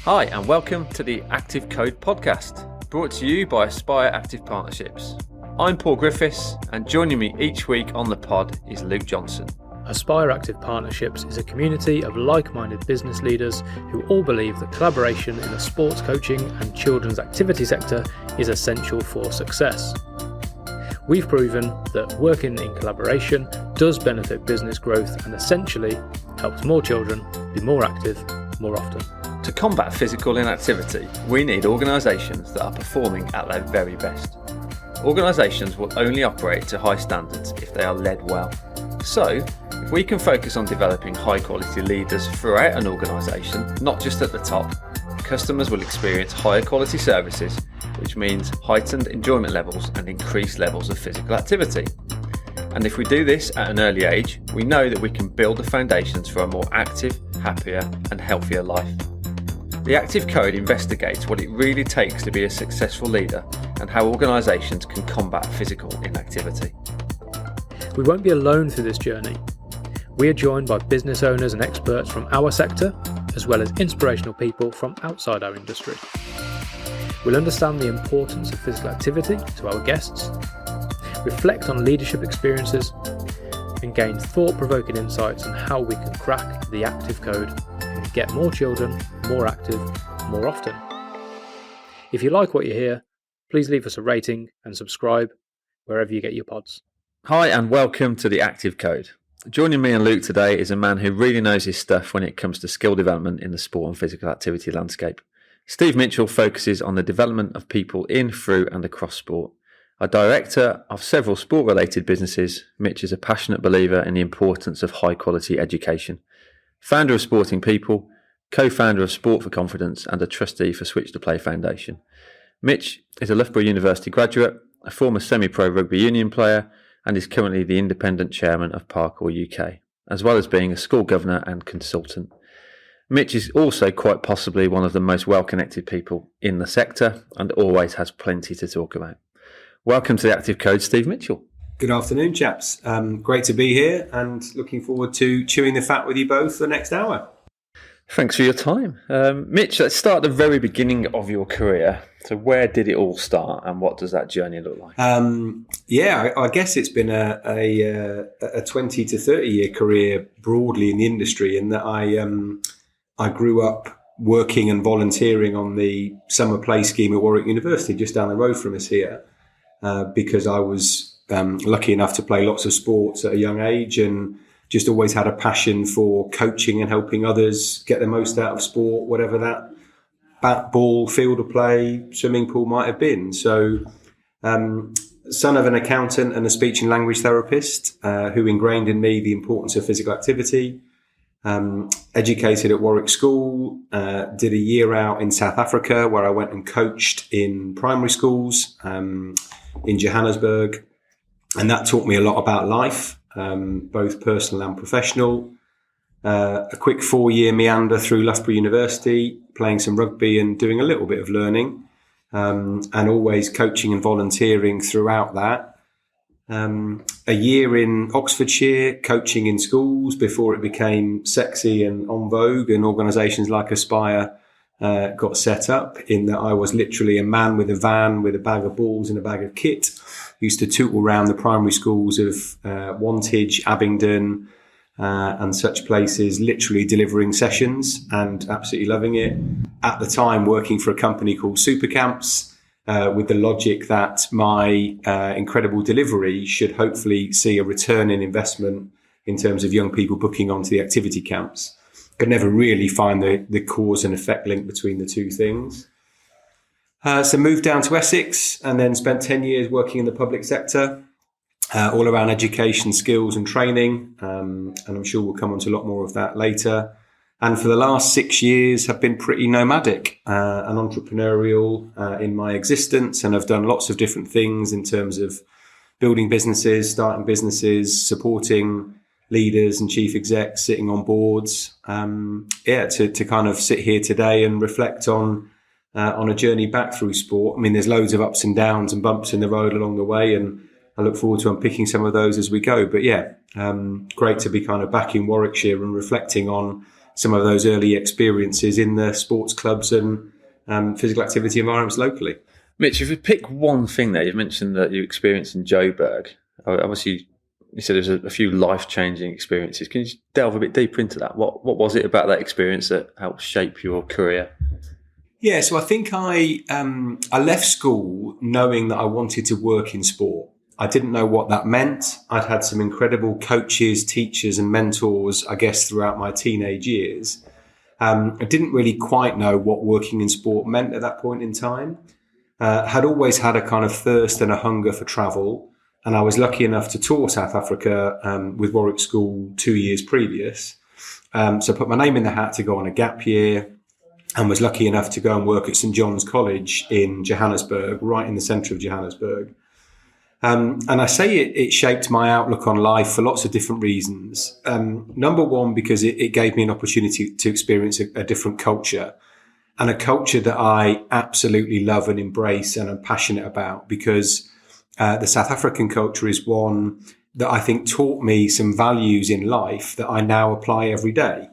Hi and welcome to the Active Code podcast, brought to you by Aspire Active Partnerships. I'm Paul Griffiths, and joining me each week on the pod is Luke Johnson. Aspire Active Partnerships is a community of like-minded business leaders who all believe that collaboration in the sports coaching and children's activity sector is essential for success. We've proven that working in collaboration does benefit business growth and essentially helps more children be more active more often. To combat physical inactivity, we need organisations that are performing at their very best. Organisations will only operate to high standards if they are led well. So, if we can focus on developing high quality leaders throughout an organisation, not just at the top, customers will experience higher quality services, which means heightened enjoyment levels and increased levels of physical activity. And if we do this at an early age, we know that we can build the foundations for a more active, happier and healthier life. The Active Code investigates what it really takes to be a successful leader and how organisations can combat physical inactivity. We won't be alone through this journey. We are joined by business owners and experts from our sector, as well as inspirational people from outside our industry. We'll understand the importance of physical activity to our guests, reflect on leadership experiences, and gain thought-provoking insights on how we can crack the Active Code and get more children more active more often. If you like what you hear, please leave us a rating and subscribe wherever you get your pods. Hi and welcome to the Active Code. Joining me and Luke today is a man who really knows his stuff when it comes to skill development in the sport and physical activity landscape. Steve Mitchell focuses on the development of people in, through and across sport. A director of several sport-related businesses, Mitch is a passionate believer in the importance of high-quality education. Founder of Sporting People, co-founder of Sport for Confidence and a trustee for Switch to Play Foundation. Mitch is a Loughborough University graduate, a former semi-pro rugby union player, and is currently the independent chairman of Parkour UK, as well as being a school governor and consultant. Mitch is also quite possibly one of the most well-connected people in the sector and always has plenty to talk about. Welcome to the Active Code, Steve Mitchell. Good afternoon, chaps. Great to be here and looking forward to chewing the fat with you both for the next hour. Thanks for your time. Mitch, let's start at the very beginning of your career. So where did it all start and what does that journey look like? I guess it's been a 20 to 30 year career broadly in the industry, in that I grew up working and volunteering on the summer play scheme at Warwick University, just down the road from us here, because I was lucky enough to play lots of sports at a young age and just always had a passion for coaching and helping others get the most out of sport, whatever that bat, ball, field of play, swimming pool might have been. So, son of an accountant and a speech and language therapist who ingrained in me the importance of physical activity. Educated at Warwick School, did a year out in South Africa where I went and coached in primary schools in Johannesburg. And that taught me a lot about life, both personal and professional. A quick 4-year meander through Loughborough University, playing some rugby and doing a little bit of learning, and always coaching and volunteering throughout that. A year in Oxfordshire, coaching in schools before it became sexy and en vogue, and organisations like Aspire got set up, in that I was literally a man with a van with a bag of balls and a bag of kit. Used to tootle around the primary schools of Wantage, Abingdon and such places, literally delivering sessions and absolutely loving it. At the time, working for a company called Super Camps, with the logic that my incredible delivery should hopefully see a return in investment in terms of young people booking onto the activity camps. Could never really find the cause and effect link between the two things. So moved down to Essex and then spent 10 years working in the public sector, all around education, skills and training. And I'm sure we'll come on to a lot more of that later. And for the last 6 years have been pretty nomadic and entrepreneurial in my existence. And I've done lots of different things in terms of building businesses, starting businesses, supporting leaders and chief execs, sitting on boards. To kind of sit here today and reflect on a journey back through sport. I mean, there's loads of ups and downs and bumps in the road along the way, and I look forward to unpicking some of those as we go. But great to be kind of back in Warwickshire and reflecting on some of those early experiences in the sports clubs and physical activity environments locally. Mitch, if you pick one thing there, you've mentioned that you experienced in Joburg. Obviously, you said there's a few life-changing experiences. Can you just delve a bit deeper into that? What was it about that experience that helped shape your career? Yeah, so I think I left school knowing that I wanted to work in sport. I didn't know what that meant. I'd had some incredible coaches, teachers and mentors, I guess, throughout my teenage years. I didn't really quite know what working in sport meant at that point in time. Had always had a kind of thirst and a hunger for travel. And I was lucky enough to tour South Africa with Warwick School 2 years previous. So I put my name in the hat to go on a gap year and was lucky enough to go and work at St John's College in Johannesburg, right in the centre of Johannesburg. And I say it shaped my outlook on life for lots of different reasons. Number one, because it gave me an opportunity to experience a different culture. And a culture that I absolutely love and embrace and am passionate about, because the South African culture is one that I think taught me some values in life that I now apply every day.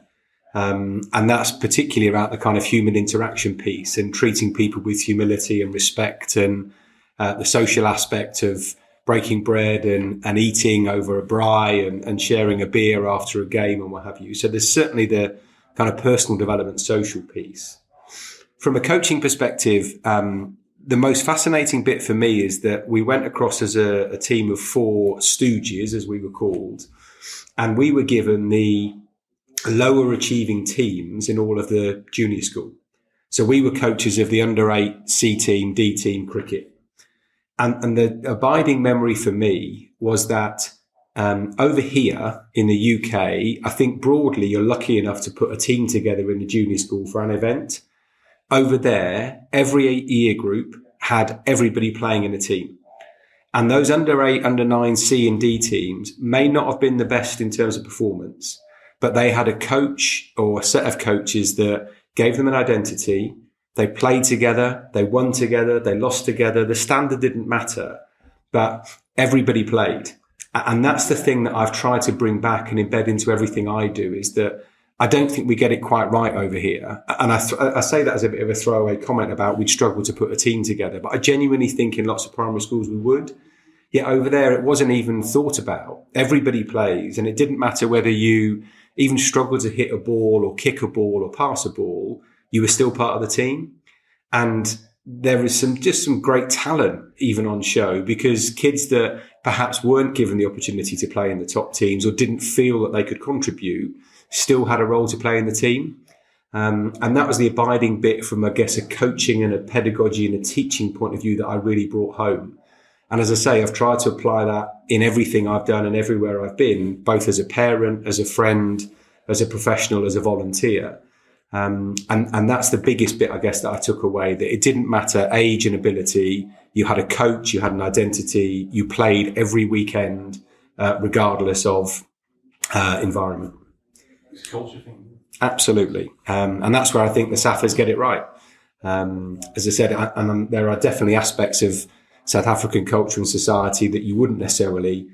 And that's particularly about the kind of human interaction piece and treating people with humility and respect, and the social aspect of breaking bread and eating over a braai and sharing a beer after a game and what have you. So there's certainly the kind of personal development social piece. From a coaching perspective, the most fascinating bit for me is that we went across as a team of 4 stooges, as we were called, and we were given the lower achieving teams in all of the junior school. So we were coaches of the under 8 C team, D team cricket. And the abiding memory for me was that over here in the UK, I think broadly you're lucky enough to put a team together in the junior school for an event. Over there, every 8-year group had everybody playing in a team. And those under 8, under 9 C and D teams may not have been the best in terms of performance, but they had a coach or a set of coaches that gave them an identity. They played together, they won together, they lost together. The standard didn't matter, but everybody played. And that's the thing that I've tried to bring back and embed into everything I do, is that I don't think we get it quite right over here. And I say that as a bit of a throwaway comment about we'd struggle to put a team together, but I genuinely think in lots of primary schools we would. Yet over there, it wasn't even thought about. Everybody plays, and it didn't matter whether you even struggled to hit a ball or kick a ball or pass a ball, you were still part of the team. And there is some great talent even on show, because kids that perhaps weren't given the opportunity to play in the top teams or didn't feel that they could contribute still had a role to play in the team. And that was the abiding bit from, I guess, a coaching and a pedagogy and a teaching point of view that I really brought home. And as I say, I've tried to apply that in everything I've done and everywhere I've been, both as a parent, as a friend, as a professional, as a volunteer. And that's the biggest bit, I guess, that I took away, that it didn't matter age and ability. You had a coach, you had an identity, you played every weekend, regardless of environment. It's a culture thing. Absolutely. And that's where I think the SAFAs get it right. As I said, and there are definitely aspects of South African culture and society that you wouldn't necessarily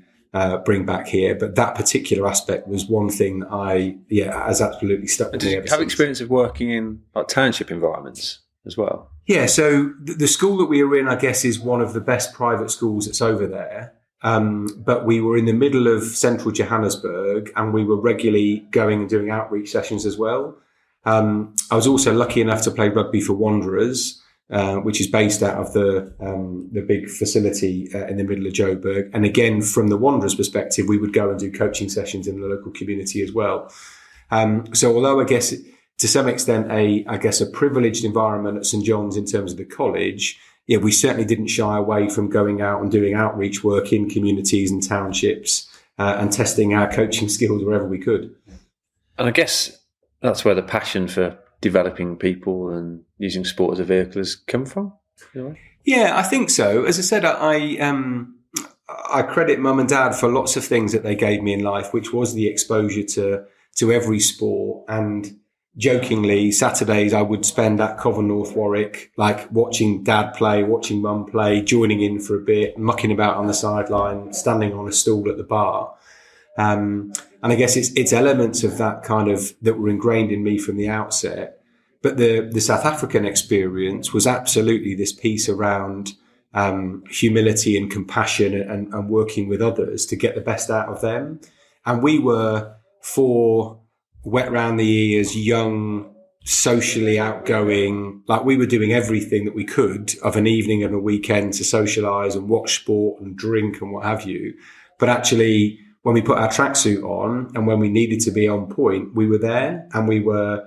bring back here, but that particular aspect was one thing that has absolutely stuck with me ever since. Have experience of working in like township environments as well? Yeah, so the school that we were in, I guess, is one of the best private schools that's over there. But we were in the middle of central Johannesburg, and we were regularly going and doing outreach sessions as well. I was also lucky enough to play rugby for Wanderers, which is based out of the big facility in the middle of Joburg. And again, from the Wanderers' perspective, we would go and do coaching sessions in the local community as well. So although I guess to some extent a privileged environment at St John's in terms of the college, yeah, we certainly didn't shy away from going out and doing outreach work in communities and townships and testing our coaching skills wherever we could. And I guess that's where the passion for developing people and using sport as a vehicle has come from. Yeah, I think so. As I said, I credit mum and dad for lots of things that they gave me in life, which was the exposure to every sport. And jokingly, Saturdays I would spend at Covent North Warwick, like watching dad play, watching mum play, joining in for a bit, mucking about on the sideline, standing on a stool at the bar. And I guess it's elements of that kind of that were ingrained in me from the outset. But the South African experience was absolutely this piece around humility and compassion and working with others to get the best out of them. And we were four wet round the ears, young, socially outgoing, like we were doing everything that we could of an evening and a weekend to socialise and watch sport and drink and what have you. But actually, when we put our tracksuit on and when we needed to be on point, we were there, and we were,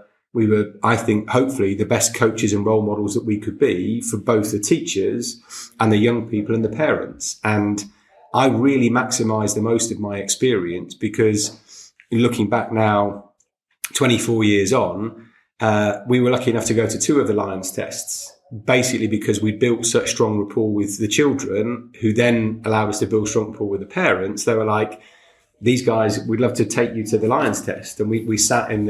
I think, hopefully the best coaches and role models that we could be for both the teachers and the young people and the parents. And I really maximised the most of my experience, because looking back now, 24 years on, we were lucky enough to go to 2 of the Lions tests, basically because we built such strong rapport with the children, who then allowed us to build strong rapport with the parents. They were like, these guys, we'd love to take you to the Lions test. And we sat in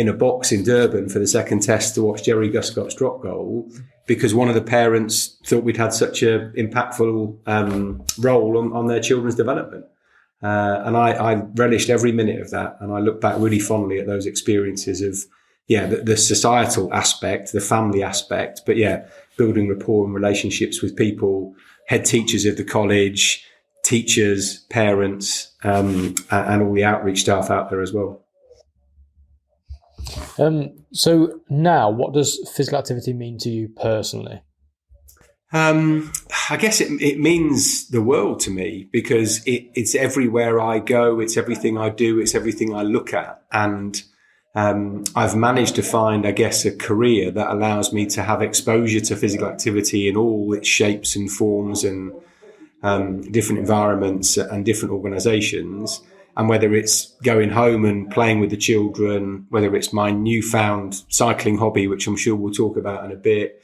a box in Durban for the second test to watch Jerry Guscott's drop goal, because one of the parents thought we'd had such an impactful role on their children's development. And I relished every minute of that. And I look back really fondly at those experiences of, the societal aspect, the family aspect, but building rapport and relationships with people, head teachers of the college, teachers, parents, and all the outreach staff out there as well. So now, what does physical activity mean to you personally? I guess it means the world to me, because it's everywhere I go. It's everything I do. It's everything I look at. And I've managed to find, I guess, a career that allows me to have exposure to physical activity in all its shapes and forms and different environments and different organisations. And whether it's going home and playing with the children, whether it's my newfound cycling hobby, which I'm sure we'll talk about in a bit,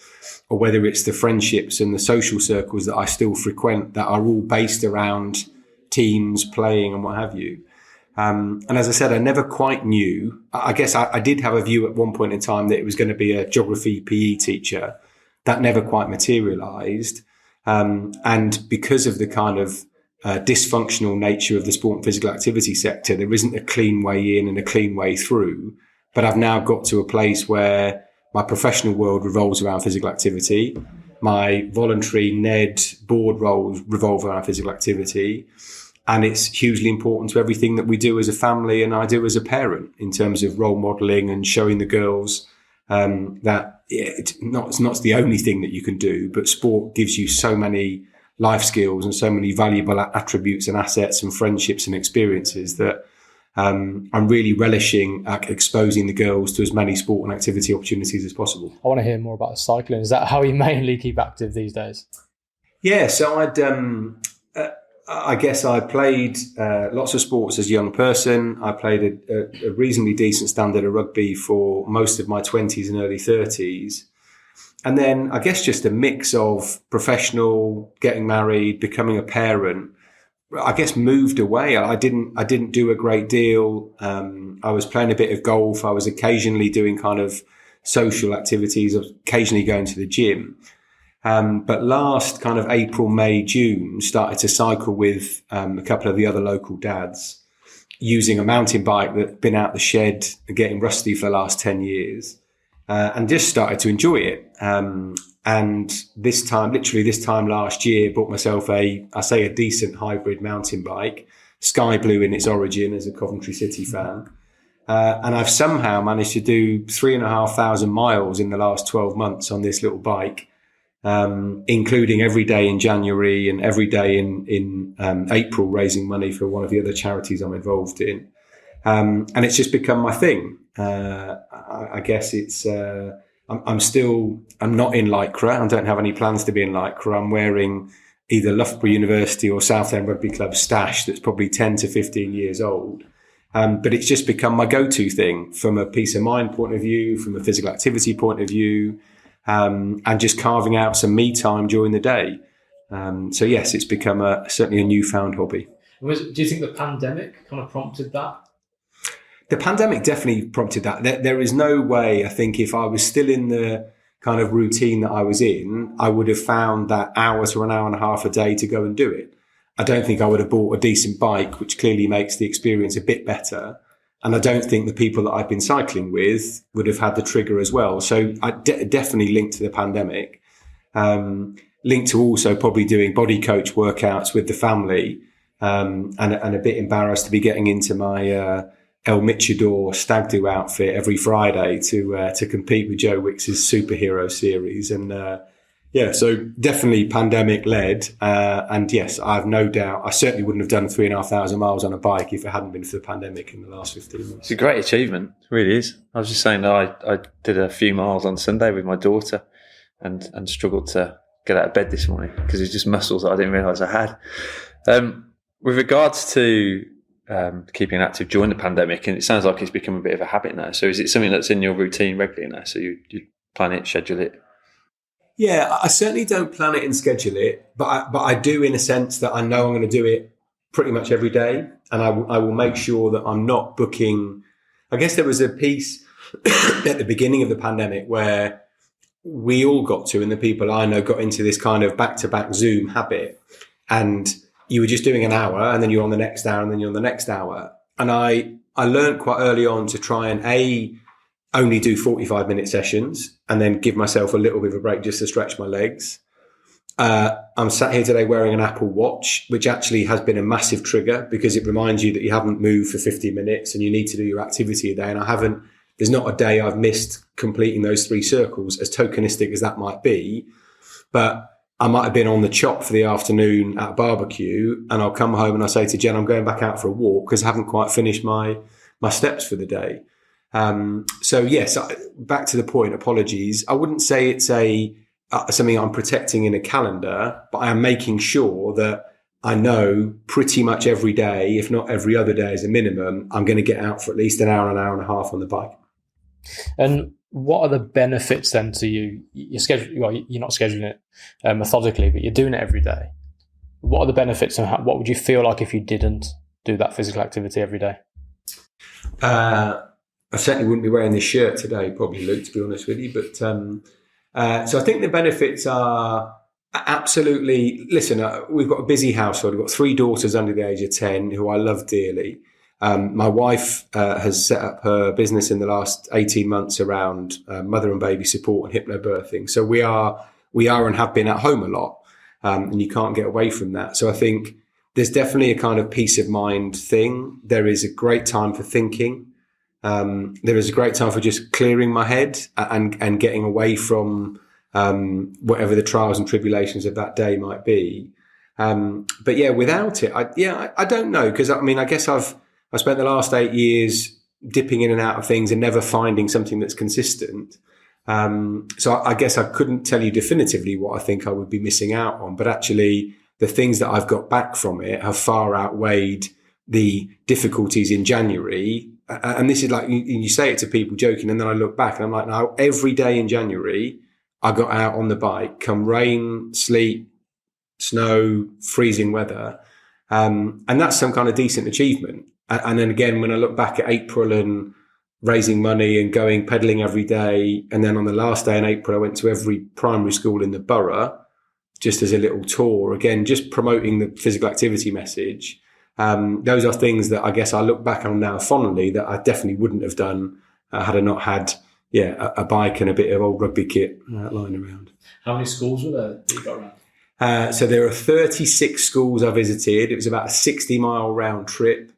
or whether it's the friendships and the social circles that I still frequent that are all based around teams, playing and what have you. And as I said, I never quite knew. I guess I did have a view at one point in time that it was going to be a geography PE teacher. That never quite materialised. And because of the kind of dysfunctional nature of the sport and physical activity sector, there isn't a clean way in and a clean way through. But I've now got to a place where my professional world revolves around physical activity. My voluntary NED board roles revolve around physical activity. And it's hugely important to everything that we do as a family and I do as a parent in terms of role modelling and showing the girls that it's not the only thing that you can do, but sport gives you so many life skills and so many valuable attributes and assets and friendships and experiences that I'm really relishing at exposing the girls to as many sport and activity opportunities as possible. I want to hear more about cycling. Is that how you mainly keep active these days? Yeah, so I guess I played lots of sports as a young person. I played a reasonably decent standard of rugby for most of my 20s and early 30s. And then I guess just a mix of professional, getting married, becoming a parent, I guess moved away. I didn't do a great deal. I was playing a bit of golf. I was occasionally doing kind of social activities. I was occasionally going to the gym. But last kind of April, May, June, started to cycle with a couple of the other local dads using a mountain bike that's been out the shed and getting rusty for the last 10 years. And just started to enjoy it. And this time last year, bought myself a decent hybrid mountain bike, sky blue in its origin as a Coventry City fan. And I've somehow managed to do 3,500 miles in the last 12 months on this little bike, including every day in January and every day in April, raising money for one of the other charities I'm involved in. And it's just become my thing. I guess it's, I'm not in Lycra. I don't have any plans to be in Lycra. I'm wearing either Loughborough University or Southend Rugby Club stash that's probably 10 to 15 years old. But it's just become my go-to thing from a peace of mind point of view, from a physical activity point of view, and just carving out some me time during the day. So yes, it's become certainly a newfound hobby. Do you think the pandemic kind of prompted that? The pandemic definitely prompted that. There is no way, I think, if I was still in the kind of routine that I was in, I would have found that hour to an hour and a half a day to go and do it. I don't think I would have bought a decent bike, which clearly makes the experience a bit better. And I don't think the people that I've been cycling with would have had the trigger as well. So I definitely linked to the pandemic, linked to also probably doing body coach workouts with the family, and a bit embarrassed to be getting into my El Michador stag do outfit every Friday to compete with Joe Wicks's superhero series. And so definitely pandemic led. And yes, I have no doubt I certainly wouldn't have done 3,500 miles on a bike if it hadn't been for the pandemic in the last 15 months. It's a great achievement. It really is. I was just saying that I did a few miles on Sunday with my daughter and struggled to get out of bed this morning because it's just muscles that I didn't realise I had. With regards to keeping active during the pandemic, and it sounds like it's become a bit of a habit now. So is it something that's in your routine regularly now? So you plan it, schedule it? Yeah, I certainly don't plan it and schedule it, but I do in a sense that I know I'm going to do it pretty much every day. And I will make sure that I'm not booking. I guess there was a piece at the beginning of the pandemic where we all got to, and the people I know got into this kind of back-to-back Zoom habit. And you were just doing an hour and then you're on the next hour and then you're on the next hour. And I learned quite early on to try and only do 45-minute sessions and then give myself a little bit of a break just to stretch my legs. I'm sat here today wearing an Apple Watch, which actually has been a massive trigger because it reminds you that you haven't moved for 50 minutes and you need to do your activity a day. And there's not a day I've missed completing those 3 circles, as tokenistic as that might be. But I might have been on the chop for the afternoon at a barbecue and I'll come home and I'll say to Jen, I'm going back out for a walk because I haven't quite finished my steps for the day. So yes, back to the point, apologies. I wouldn't say it's something I'm protecting in a calendar, but I am making sure that I know pretty much every day, if not every other day as a minimum, I'm going to get out for at least an hour and a half on the bike. And what are the benefits then to you? You're not scheduling it methodically, but you're doing it every day. What are the benefits and what would you feel like if you didn't do that physical activity every day? I certainly wouldn't be wearing this shirt today, probably, Luke, to be honest with you. But so I think the benefits are absolutely, listen, we've got a busy household. We've got 3 daughters under the age of 10 who I love dearly. My wife has set up her business in the last 18 months around mother and baby support and hypnobirthing. So we are and have been at home a lot, and you can't get away from that. So I think there's definitely a kind of peace of mind thing. There is a great time for thinking. There is a great time for just clearing my head and getting away from whatever the trials and tribulations of that day might be. But yeah, without it, I don't know, because I guess I've spent the last 8 years dipping in and out of things and never finding something that's consistent. So I guess I couldn't tell you definitively what I think I would be missing out on, but actually the things that I've got back from it have far outweighed the difficulties in January. And this is like, you say it to people joking, and then I look back and I'm like, no, every day in January, I got out on the bike, come rain, sleet, snow, freezing weather. And that's some kind of decent achievement. And then again, when I look back at April and raising money and going pedaling every day, and then on the last day in April, I went to every primary school in the borough, just as a little tour, again, just promoting the physical activity message. Those are things that I guess I look back on now fondly that I definitely wouldn't have done had I not had, a bike and a bit of old rugby kit lying around. How many schools were there that you got around? So there are 36 schools I visited. It was about a 60-mile round trip.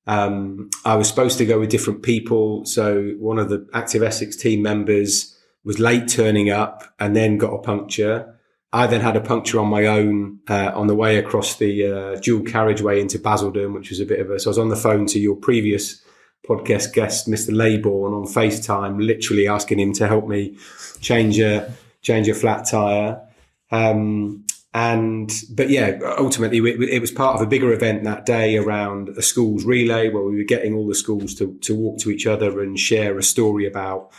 I was supposed to go with different people. So one of the Active Essex team members was late turning up and then got a puncture. I then had a puncture on my own on the way across the dual carriageway into Basildon, which was so I was on the phone to your previous podcast guest, Mr. Laybourne, on FaceTime, literally asking him to help me change a flat tyre. But ultimately it was part of a bigger event that day around a schools relay where we were getting all the schools to walk to each other and share a story about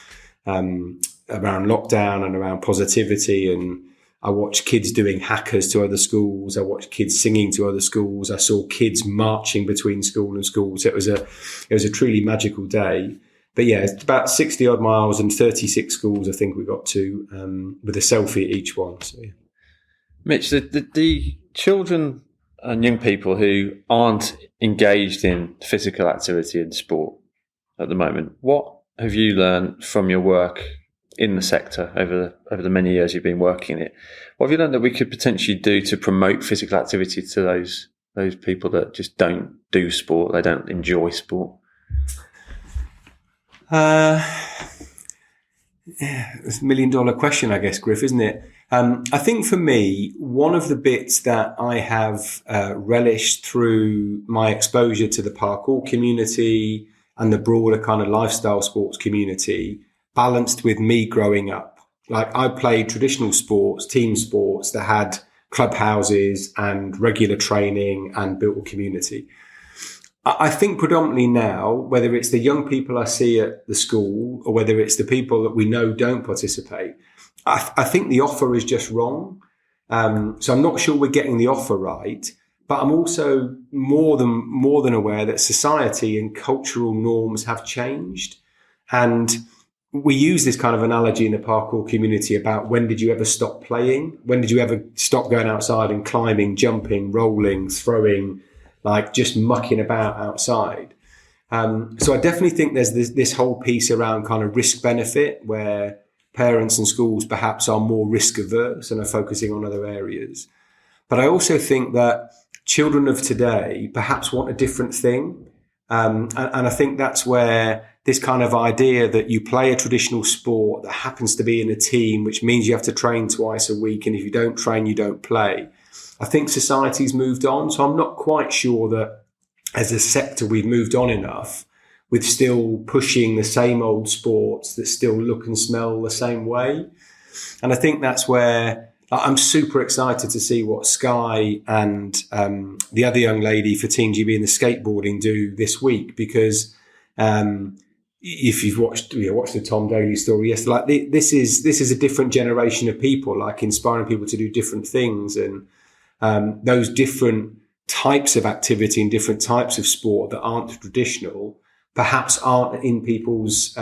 around lockdown and around positivity. And I watched kids doing hackers to other schools. I watched kids singing to other schools. I saw kids marching between school and school. So it was a truly magical day. But yeah, it's about 60 odd miles and 36 schools I think we got to, with a selfie at each one. So yeah. Mitch, the children and young people who aren't engaged in physical activity and sport at the moment, what have you learned from your work in the sector over the many years you've been working in it? What have you learned that we could potentially do to promote physical activity to those people that just don't do sport, they don't enjoy sport? It's $1 million question, I guess, Griff, isn't it? I think for me, one of the bits that I have relished through my exposure to the parkour community and the broader kind of lifestyle sports community, balanced with me growing up. Like, I played traditional sports, team sports that had clubhouses and regular training and built a community. I think predominantly now, whether it's the young people I see at the school or whether it's the people that we know don't participate, I think the offer is just wrong. So I'm not sure we're getting the offer right, but I'm also more than aware that society and cultural norms have changed. And we use this kind of analogy in the parkour community about when did you ever stop playing? When did you ever stop going outside and climbing, jumping, rolling, throwing, like just mucking about outside? So I definitely think there's this whole piece around kind of risk benefit where parents and schools perhaps are more risk averse and are focusing on other areas. But I also think that children of today perhaps want a different thing. And I think that's where this kind of idea that you play a traditional sport that happens to be in a team, which means you have to train twice a week. And if you don't train, you don't play. I think society's moved on. So I'm not quite sure that as a sector, we've moved on enough with still pushing the same old sports that still look and smell the same way. And I think that's where I'm super excited to see what Sky and the other young lady for Team GB and the skateboarding do this week, because if you've watched the Tom Daly story yesterday, like this is a different generation of people, like inspiring people to do different things, and those different types of activity and different types of sport that aren't traditional perhaps aren't in people's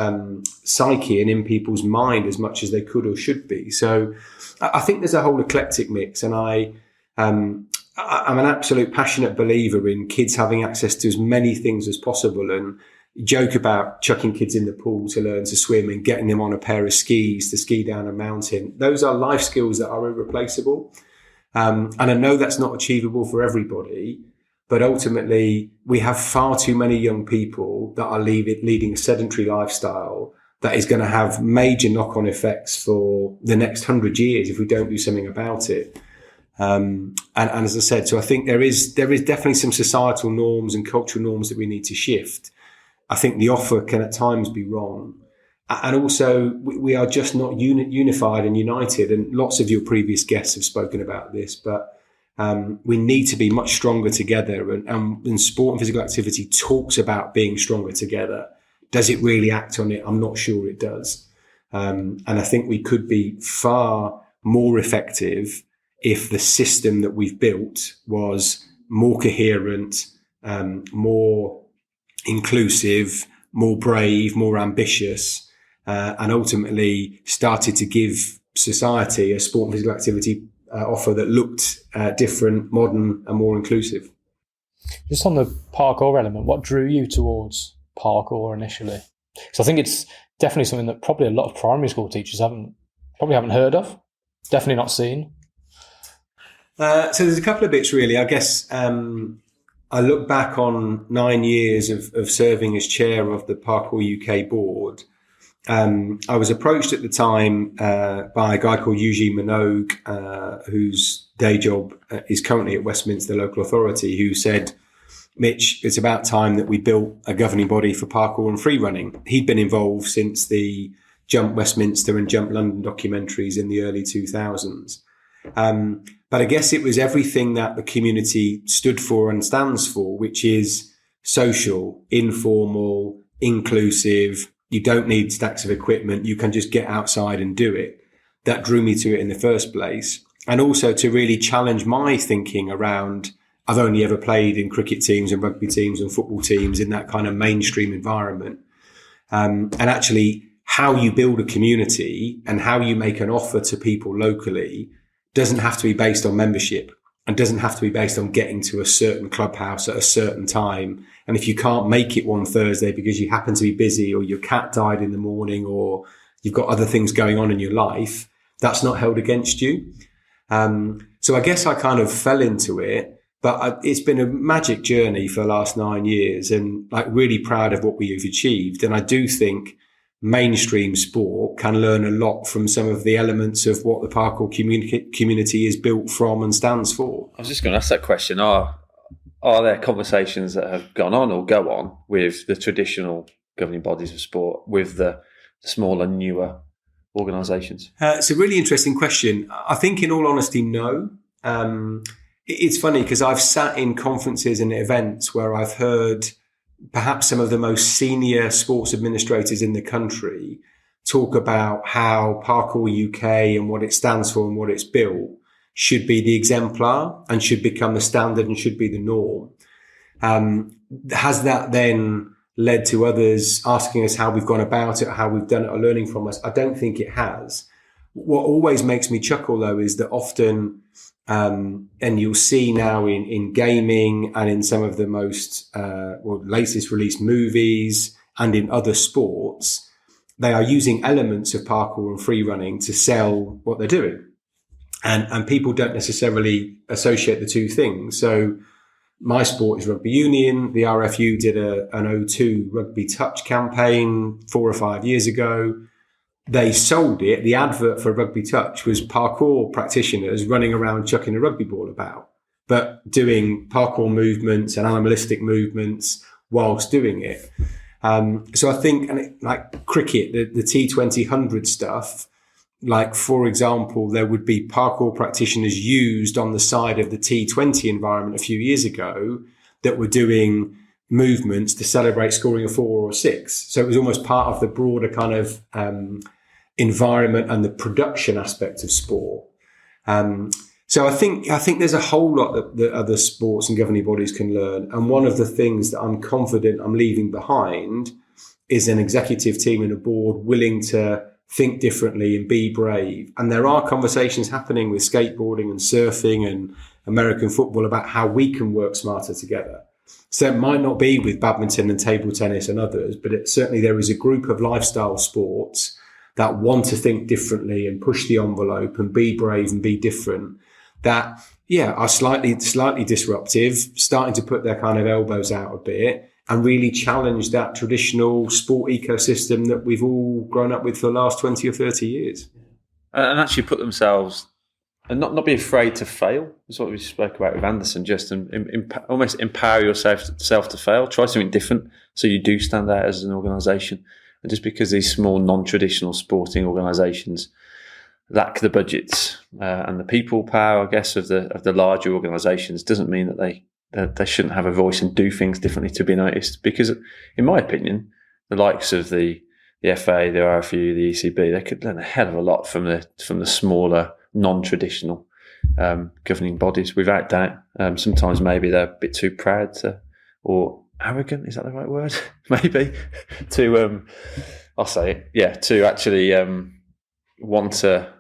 psyche and in people's mind as much as they could or should be. So I think there's a whole eclectic mix, and I'm an absolute passionate believer in kids having access to as many things as possible, and joke about chucking kids in the pool to learn to swim and getting them on a pair of skis to ski down a mountain. Those are life skills that are irreplaceable. And I know that's not achievable for everybody, but ultimately we have far too many young people that are leading a sedentary lifestyle that is going to have major knock-on effects for the next 100 years if we don't do something about it. And as I said, so I think there is definitely some societal norms and cultural norms that we need to shift. I think the offer can at times be wrong. And also, we are just not unified and united. And lots of your previous guests have spoken about this, but we need to be much stronger together. And sport and physical activity talks about being stronger together. Does it really act on it? I'm not sure it does. And I think we could be far more effective if the system that we've built was more coherent, more inclusive, more brave, more ambitious, and ultimately started to give society a sport and physical activity offer that looked different, modern, and more inclusive. Just on the parkour element, what drew you towards parkour initially? Because I think it's definitely something that probably a lot of primary school teachers haven't heard of, definitely not seen. So there's a couple of bits really. I guess I look back on 9 years of serving as chair of the Parkour UK board. I was approached at the time by a guy called Eugene Minogue, whose day job is currently at Westminster Local Authority, who said, Mitch, it's about time that we built a governing body for parkour and free running. He'd been involved since the Jump Westminster and Jump London documentaries in the early 2000s. But I guess it was everything that the community stood for and stands for, which is social, informal, inclusive. You don't need stacks of equipment. You can just get outside and do it. That drew me to it in the first place. And also to really challenge my thinking around, I've only ever played in cricket teams and rugby teams and football teams in that kind of mainstream environment. And actually how you build a community and how you make an offer to people locally doesn't have to be based on membership. and doesn't have to be based on getting to a certain clubhouse at a certain time. And if you can't make it one Thursday because you happen to be busy, or your cat died in the morning, or you've got other things going on in your life, that's not held against you. So I guess I kind of fell into it, but it's been a magic journey for the last 9 years, and like really proud of what we've achieved. And I do think mainstream sport can learn a lot from some of the elements of what the parkour community is built from and stands for. I was just going to ask that question. Are there conversations that have gone on or go on with the traditional governing bodies of sport, with the smaller, newer organisations? It's a really interesting question. I think, in all honesty, no. It's funny because I've sat in conferences and events where I've heard perhaps some of the most senior sports administrators in the country talk about how Parkour UK and what it stands for and what it's built should be the exemplar and should become the standard and should be the norm. Has that then led to others asking us how we've gone about it, how we've done it, or learning from us? I don't think it has. What always makes me chuckle, though, is that often, and you'll see now in gaming and in some of the most latest released movies and in other sports, they are using elements of parkour and free running to sell what they're doing. And people don't necessarily associate the two things. So my sport is rugby union. The RFU did an O2 rugby touch campaign 4 or 5 years ago. They sold it. The advert for rugby touch was parkour practitioners running around chucking a rugby ball about, but doing parkour movements and animalistic movements whilst doing it. So I think, like cricket, the T20 stuff, like, for example, there would be parkour practitioners used on the side of the T20 environment a few years ago that were doing movements to celebrate scoring a 4 or 6. So it was almost part of the broader kind of environment and the production aspect of sport. So I think there's a whole lot that other sports and governing bodies can learn. And one of the things that I'm confident I'm leaving behind is an executive team and a board willing to think differently and be brave. And there are conversations happening with skateboarding and surfing and American football about how we can work smarter together. So it might not be with badminton and table tennis and others, but certainly there is a group of lifestyle sports that want to think differently and push the envelope and be brave and be different, that, are slightly disruptive, starting to put their kind of elbows out a bit and really challenge that traditional sport ecosystem that we've all grown up with for the last 20 or 30 years. And actually put themselves, and not be afraid to fail. That's what we spoke about with Anderson, just almost empower yourself to fail. Try something different so you do stand out as an organisation. And just because these small, non-traditional sporting organisations lack the budgets and the people power, I guess, of the larger organisations, doesn't mean that they shouldn't have a voice and do things differently to be noticed. Because, in my opinion, the likes of the FA, the RFU, the ECB, they could learn a hell of a lot from the smaller, non-traditional governing bodies, without doubt. Sometimes maybe they're a bit too proud or arrogant, is that the right word? Maybe to I'll say it, to actually want to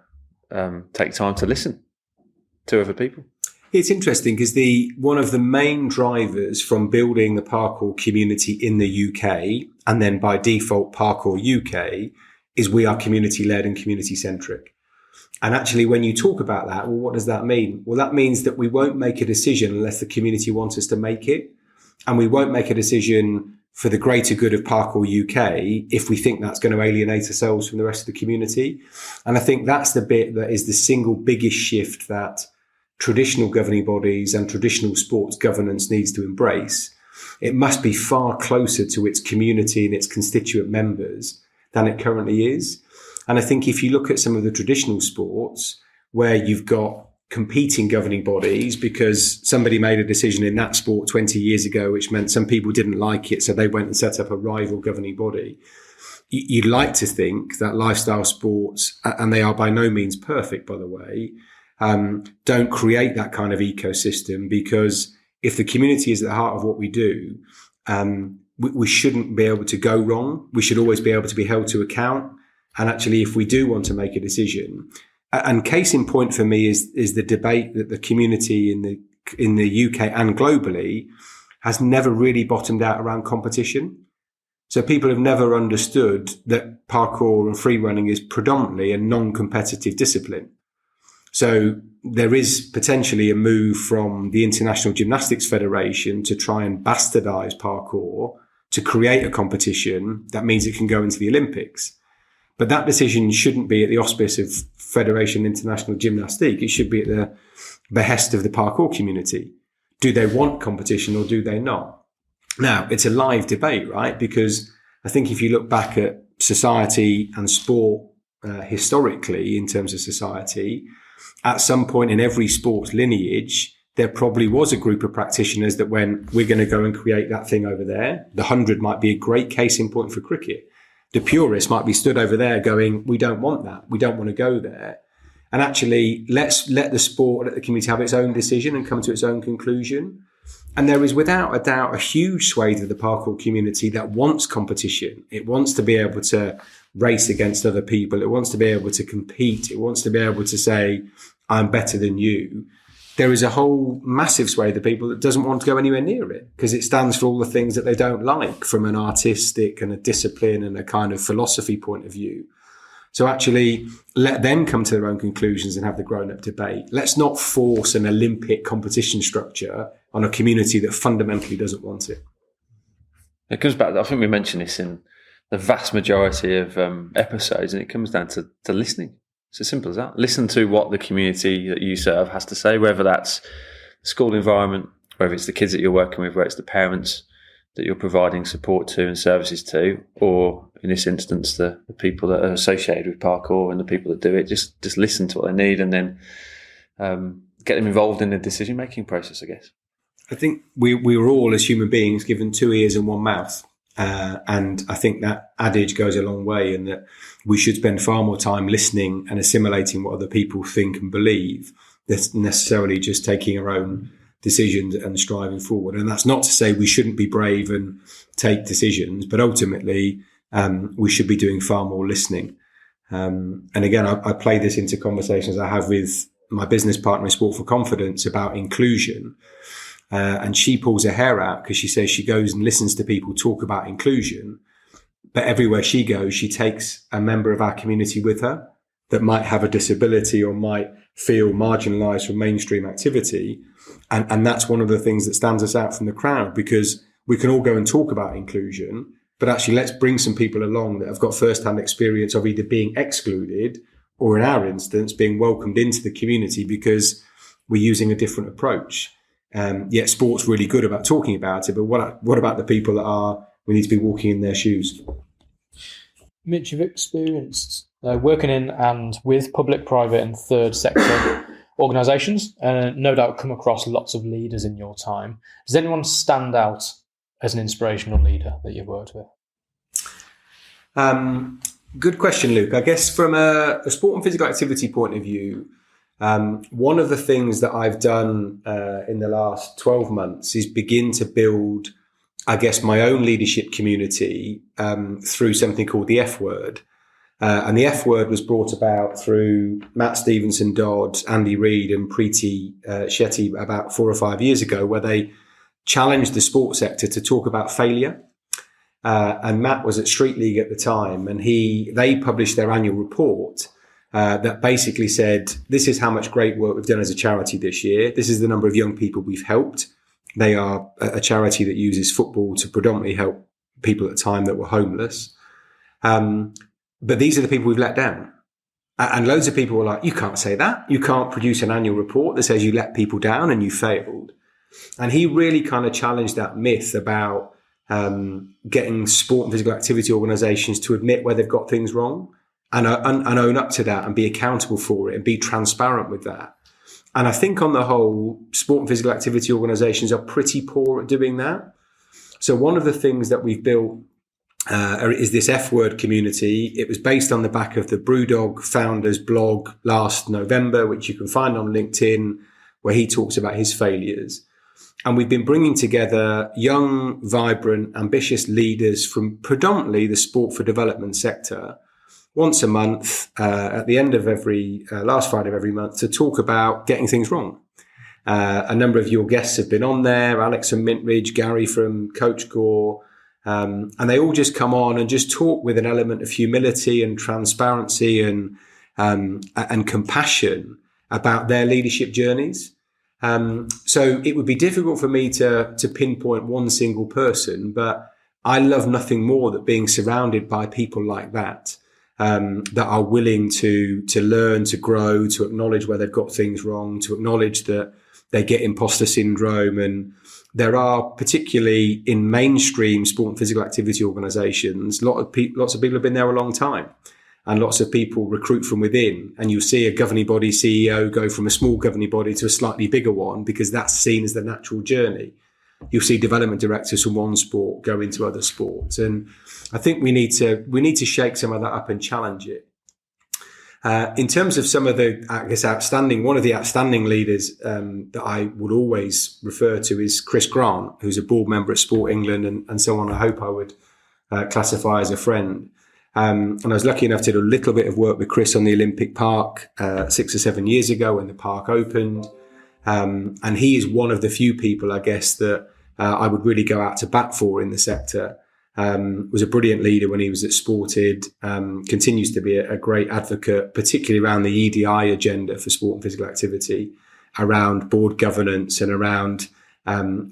take time to listen to other people. It's interesting because one of the main drivers from building the parkour community in the UK, and then by default Parkour UK, is we are community-led and community-centric. And actually, when you talk about that, well, what does that mean? Well, that means that we won't make a decision unless the community wants us to make it. And we won't make a decision for the greater good of Parkour UK if we think that's going to alienate ourselves from the rest of the community. And I think that's the bit that is the single biggest shift that traditional governing bodies and traditional sports governance needs to embrace. It must be far closer to its community and its constituent members than it currently is. And I think if you look at some of the traditional sports where you've got competing governing bodies because somebody made a decision in that sport 20 years ago, which meant some people didn't like it, so they went and set up a rival governing body. You'd like to think that lifestyle sports, and they are by no means perfect, by the way, don't create that kind of ecosystem, because if the community is at the heart of what we do, we shouldn't be able to go wrong. We should always be able to be held to account. And actually, if we do want to make a decision, And case in point for me is the debate that the community in the UK and globally has never really bottomed out around competition. So people have never understood that parkour and free running is predominantly a non-competitive discipline. So there is potentially a move from the International Gymnastics Federation to try and bastardize parkour to create a competition that means it can go into the Olympics. But that decision shouldn't be at the auspice of Federation International Gymnastique. It should be at the behest of the parkour community. Do they want competition or do they not? Now, it's a live debate, right? Because I think if you look back at society and sport historically in terms of society, at some point in every sports lineage, there probably was a group of practitioners that went, we're going to go and create that thing over there. The 100 might be a great case in point for cricket. The purists might be stood over there going, we don't want that. We don't want to go there. And actually, let's let the sport, let the community have its own decision and come to its own conclusion. And there is without a doubt a huge swathe of the parkour community that wants competition. It wants to be able to race against other people. It wants to be able to compete. It wants to be able to say, I'm better than you. There is a whole massive swathe of people that doesn't want to go anywhere near it because it stands for all the things that they don't like from an artistic and a discipline and a kind of philosophy point of view. So actually let them come to their own conclusions and have the grown-up debate. Let's not force an Olympic competition structure on a community that fundamentally doesn't want it. It comes back, I think we mentioned this in the vast majority of episodes, and it comes down to listening. It's as simple as that. Listen to what the community that you serve has to say, whether that's the school environment, whether it's the kids that you're working with, whether it's the parents that you're providing support to and services to, or in this instance, the people that are associated with parkour and the people that do it. Just listen to what they need and then get them involved in the decision-making process, I guess. I think we were all, as human beings, given 2 ears and 1 mouth. And I think that adage goes a long way, in that we should spend far more time listening and assimilating what other people think and believe than necessarily just taking our own decisions and striving forward. And that's not to say we shouldn't be brave and take decisions, but ultimately we should be doing far more listening. And again, I play this into conversations I have with my business partner in Sport for Confidence about inclusion. And she pulls her hair out because she says she goes and listens to people talk about inclusion, but everywhere she goes, she takes a member of our community with her that might have a disability or might feel marginalised from mainstream activity. And that's one of the things that stands us out from the crowd, because we can all go and talk about inclusion, but actually let's bring some people along that have got first-hand experience of either being excluded or, in our instance, being welcomed into the community because we're using a different approach. Yet sport's really good about talking about it, but what about the people that we need to be walking in their shoes? Mitch, you've experienced working in and with public, private and third sector organisations, and no doubt come across lots of leaders in your time. Does anyone stand out as an inspirational leader that you've worked with? Good question, Luke. I guess from a sport and physical activity point of view, one of the things that I've done in the last 12 months is begin to build, I guess, my own leadership community through something called the F word. And the F word was brought about through Matt Stevenson Dodd, Andy Reid and Preeti Shetty about 4 or 5 years ago, where they challenged the sports sector to talk about failure. And Matt was at Street League at the time, and they published their annual report that basically said, this is how much great work we've done as a charity this year. This is the number of young people we've helped. They are a charity that uses football to predominantly help people at the time that were homeless. But these are the people we've let down. And loads of people were like, you can't say that. You can't produce an annual report that says you let people down and you failed. And he really kind of challenged that myth about getting sport and physical activity organisations to admit where they've got things wrong and own up to that and be accountable for it and be transparent with that. And I think on the whole, sport and physical activity organisations are pretty poor at doing that. So one of the things that we've built is this F word community. It was based on the back of the Brewdog founder's blog last November, which you can find on LinkedIn, where he talks about his failures. And we've been bringing together young, vibrant, ambitious leaders from predominantly the sport for development sector, once a month at the end of every last Friday of every month to talk about getting things wrong. A number of your guests have been on there, Alex from Mintridge, Gary from Coach Gore, and they all just come on and just talk with an element of humility and transparency and compassion about their leadership journeys. So it would be difficult for me to pinpoint one single person, but I love nothing more than being surrounded by people like that, that are willing to learn, to grow, to acknowledge where they've got things wrong, to acknowledge that they get imposter syndrome. And there are, particularly in mainstream sport and physical activity organisations, lots of people have been there a long time. And lots of people recruit from within, and you'll see a governing body CEO go from a small governing body to a slightly bigger one because that's seen as the natural journey. You'll see development directors from one sport go into other sports, and I think we need to shake some of that up and challenge it. In terms of some of the, one of the outstanding leaders that I would always refer to is Chris Grant, who's a board member at Sport England and someone I hope I would classify as a friend. And I was lucky enough to do a little bit of work with Chris on the Olympic Park 6 or 7 years ago when the park opened. And he is one of the few people, I guess, that I would really go out to bat for in the sector. Was a brilliant leader when he was at Sported, continues to be a great advocate, particularly around the EDI agenda for sport and physical activity, around board governance and around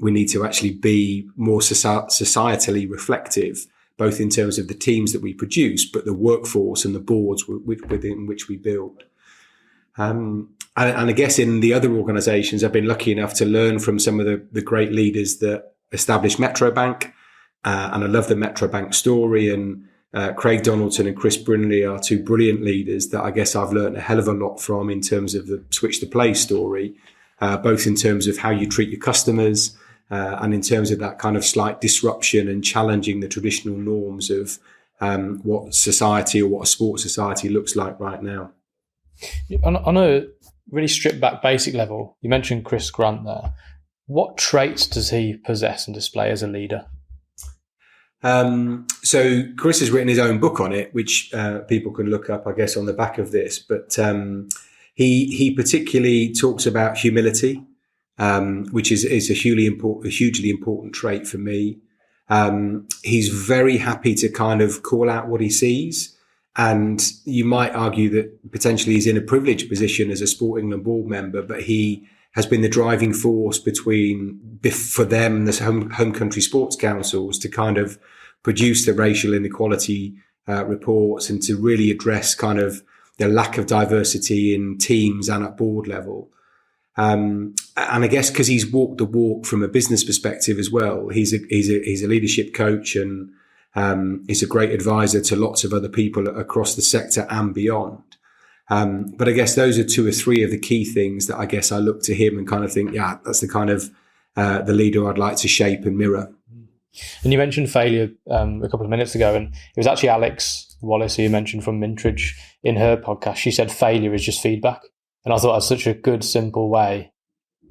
we need to actually be more societally reflective, both in terms of the teams that we produce, but the workforce and the boards within which we build. And I guess in the other organisations, I've been lucky enough to learn from some of the great leaders that established Metrobank. And I love the Metrobank story. And Craig Donaldson and Chris Brinley are two brilliant leaders that I guess I've learned a hell of a lot from in terms of the Switch to Play story, both in terms of how you treat your customers, and in terms of that kind of slight disruption and challenging the traditional norms of what society or what a sports society looks like right now. On a really stripped back basic level, you mentioned Chris Grant there. What traits does he possess and display as a leader? So Chris has written his own book on it, which people can look up, I guess, on the back of this. But he particularly talks about humility, which is a hugely important trait for me. He's very happy to kind of call out what he sees. And you might argue that potentially he's in a privileged position as a Sport England board member, but he has been the driving force for them and the home country sports councils to kind of produce the racial inequality reports and to really address kind of the lack of diversity in teams and at board level. And I guess because he's walked the walk from a business perspective as well, he's a leadership coach and he's a great advisor to lots of other people across the sector and beyond. But I guess those are two or three of the key things that I guess I look to him and kind of think, yeah, that's the kind of the leader I'd like to shape and mirror. And you mentioned failure a couple of minutes ago, and it was actually Alex Wallace, who you mentioned from Mintridge, in her podcast. She said failure is just feedback. And I thought that's such a good, simple way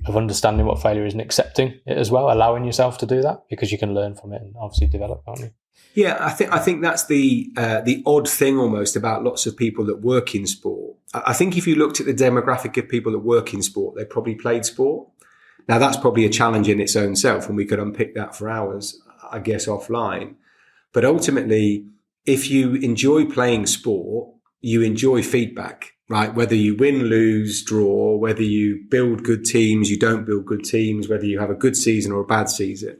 of understanding what failure is and accepting it as well, allowing yourself to do that, because you can learn from it and obviously develop, can't you? Yeah, I think that's the odd thing almost about lots of people that work in sport. I think if you looked at the demographic of people that work in sport, they probably played sport. Now that's probably a challenge in its own self, and we could unpick that for hours, I guess, offline. But ultimately, if you enjoy playing sport, you enjoy feedback, right? Whether you win, lose, draw, whether you build good teams, you don't build good teams, whether you have a good season or a bad season.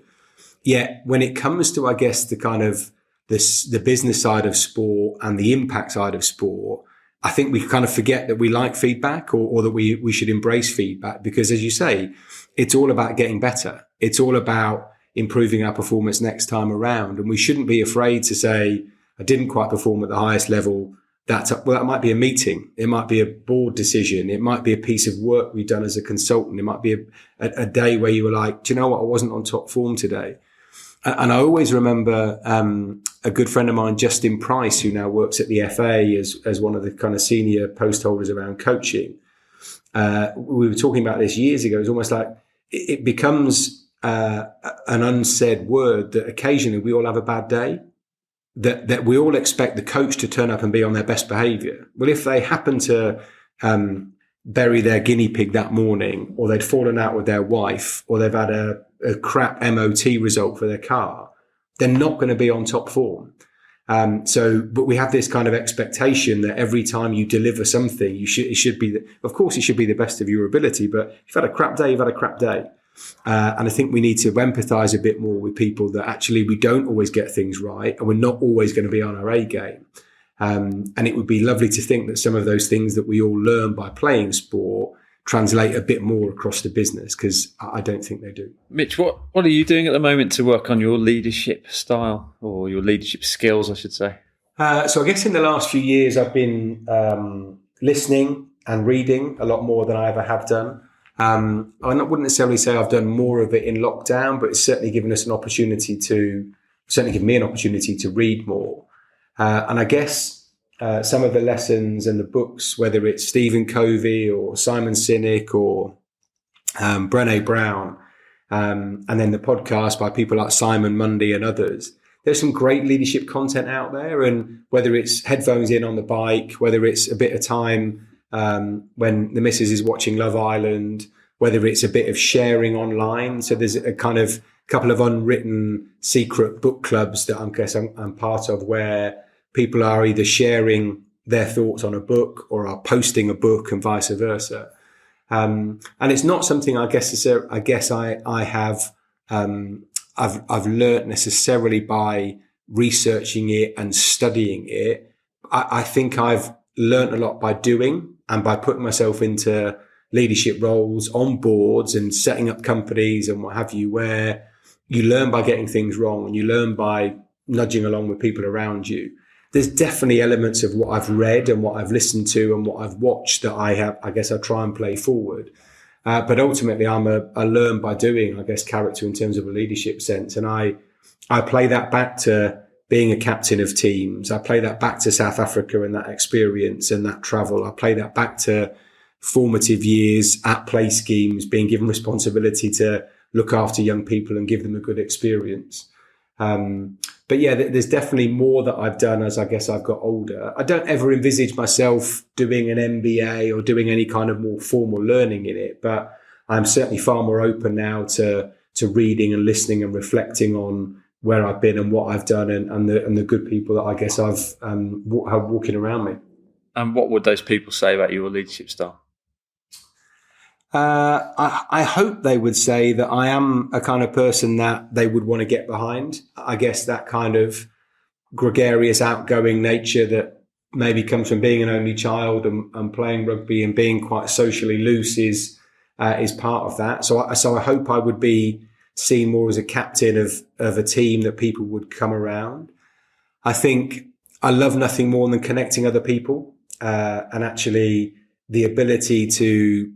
Yet when it comes to, I guess, the kind of the business side of sport and the impact side of sport, I think we kind of forget that we like feedback or that we should embrace feedback, because as you say, it's all about getting better. It's all about improving our performance next time around. And we shouldn't be afraid to say, I didn't quite perform at the highest level. That might be a meeting. It might be a board decision. It might be a piece of work we've done as a consultant. It might be a day where you were like, do you know what? I wasn't on top form today. And I always remember a good friend of mine, Justin Price, who now works at the FA as one of the kind of senior post holders around coaching. We were talking about this years ago. It's almost like it becomes an unsaid word that occasionally we all have a bad day. that we all expect the coach to turn up and be on their best behaviour. Well, if they happen to bury their guinea pig that morning, or they'd fallen out with their wife, or they've had a crap MOT result for their car, they're not going to be on top form. But we have this kind of expectation that every time you deliver something, it should be the best of your ability. But if you've had a crap day, you've had a crap day. And I think we need to empathise a bit more with people that actually we don't always get things right, and we're not always going to be on our A game. And it would be lovely to think that some of those things that we all learn by playing sport translate a bit more across the business, because I don't think they do. Mitch, what are you doing at the moment to work on your leadership style, or your leadership skills, I should say? So I guess in the last few years, I've been listening and reading a lot more than I ever have done. I wouldn't necessarily say I've done more of it in lockdown, but it's certainly given me an opportunity to read more. And I guess some of the lessons and the books, whether it's Stephen Covey or Simon Sinek or Brené Brown, and then the podcast by people like Simon Mundy and others, there's some great leadership content out there. And whether it's headphones in on the bike, whether it's a bit of time when the missus is watching Love Island, whether it's a bit of sharing online. So there's a kind of couple of unwritten secret book clubs that I'm part of, where people are either sharing their thoughts on a book or are posting a book, and vice versa. And it's not something I've learnt necessarily by researching it and studying it. I think I've learnt a lot by doing, and by putting myself into leadership roles on boards and setting up companies and what have you, where you learn by getting things wrong and you learn by nudging along with people around you. There's definitely elements of what I've read and what I've listened to and what I've watched that I try and play forward. But ultimately, I'm a learn by doing, character in terms of a leadership sense. And I play that back to being a captain of teams. I play that back to South Africa and that experience and that travel. I play that back to formative years at play schemes, being given responsibility to look after young people and give them a good experience. But yeah, there's definitely more that I've done as I've got older. I don't ever envisage myself doing an MBA or doing any kind of more formal learning in it, but I'm certainly far more open now to reading and listening and reflecting on where I've been and what I've done and the good people that I've walking around me. And what would those people say about your leadership style? I hope they would say that I am a kind of person that they would want to get behind. I guess that kind of gregarious, outgoing nature that maybe comes from being an only child and playing rugby and being quite socially loose is part of that. So I hope I would be seen more as a captain of a team that people would come around. I think I love nothing more than connecting other people, and actually the ability to,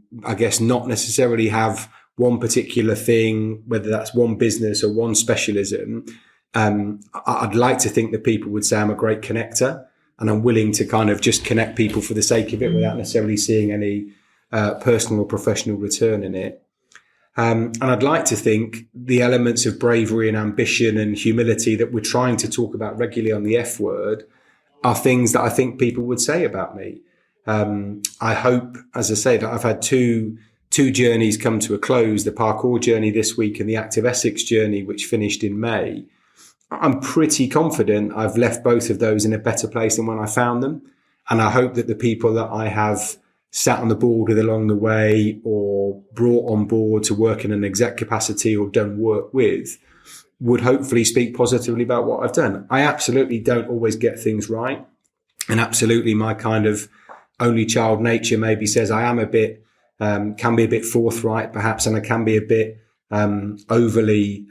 not necessarily have one particular thing, whether that's one business or one specialism. I'd like to think that people would say I'm a great connector, and I'm willing to kind of just connect people for the sake of it without necessarily seeing any personal or professional return in it. And I'd like to think the elements of bravery and ambition and humility that we're trying to talk about regularly on the F word are things that I think people would say about me. I hope, as I say, that I've had two journeys come to a close, the Parkour journey this week and the Active Essex journey, which finished in May. I'm pretty confident I've left both of those in a better place than when I found them. And I hope that the people that I have sat on the board with along the way or brought on board to work in an exec capacity or done work with would hopefully speak positively about what I've done. I absolutely don't always get things right. And absolutely my kind of only child nature maybe says I am a bit, can be a bit forthright perhaps, and I can be a bit overly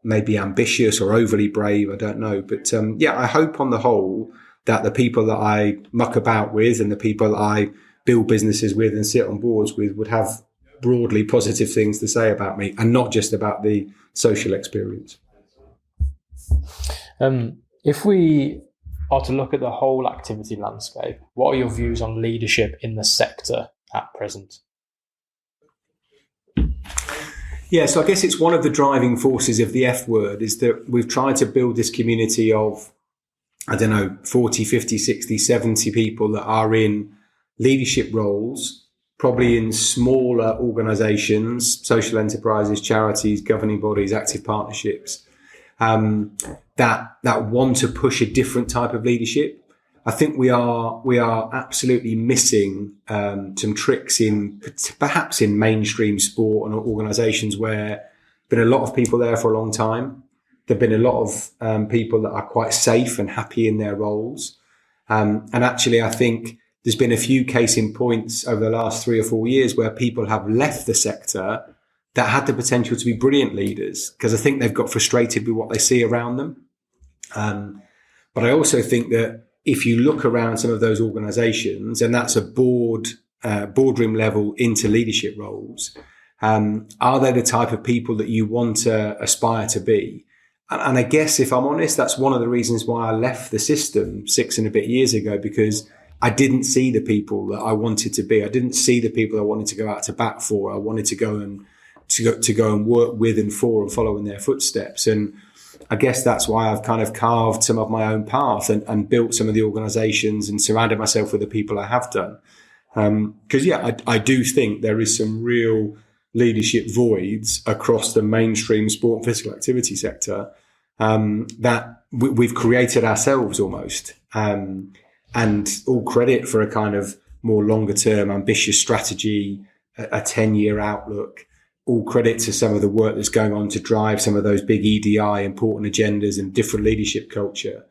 maybe ambitious or overly brave. I don't know. But I hope on the whole that the people that I muck about with and the people that I build businesses with and sit on boards with would have broadly positive things to say about me and not just about the social experience. If we are to look at the whole activity landscape, what are your views on leadership in the sector at present? Yeah, so I guess it's one of the driving forces of the F word is that we've tried to build this community of 40, 50, 60, 70 people that are in leadership roles, probably in smaller organizations, social enterprises, charities, governing bodies, active partnerships, that want to push a different type of leadership. I think we are absolutely missing some tricks perhaps in mainstream sport and organisations where been a lot of people there for a long time. There've been a lot of people that are quite safe and happy in their roles, and actually I think there's been a few case in points over the last 3 or 4 years where people have left the sector that had the potential to be brilliant leaders because I think they've got frustrated with what they see around them. But I also think that if you look around some of those organisations, and that's a boardroom level into leadership roles, are they the type of people that you want to aspire to be? And I guess, if I'm honest, that's one of the reasons why I left the system 6 and a bit years ago, because I didn't see the people that I wanted to be. I didn't see the people I wanted to go out to bat for. I wanted to go and work with and for and follow in their footsteps. And I guess that's why I've kind of carved some of my own path and built some of the organisations and surrounded myself with the people I have done. Because, I do think there is some real leadership voids across the mainstream sport and physical activity sector that we've created ourselves almost. And all credit for a kind of more longer term ambitious strategy, a 10-year outlook. All credit to some of the work that's going on to drive some of those big EDI, important agendas and different leadership culture.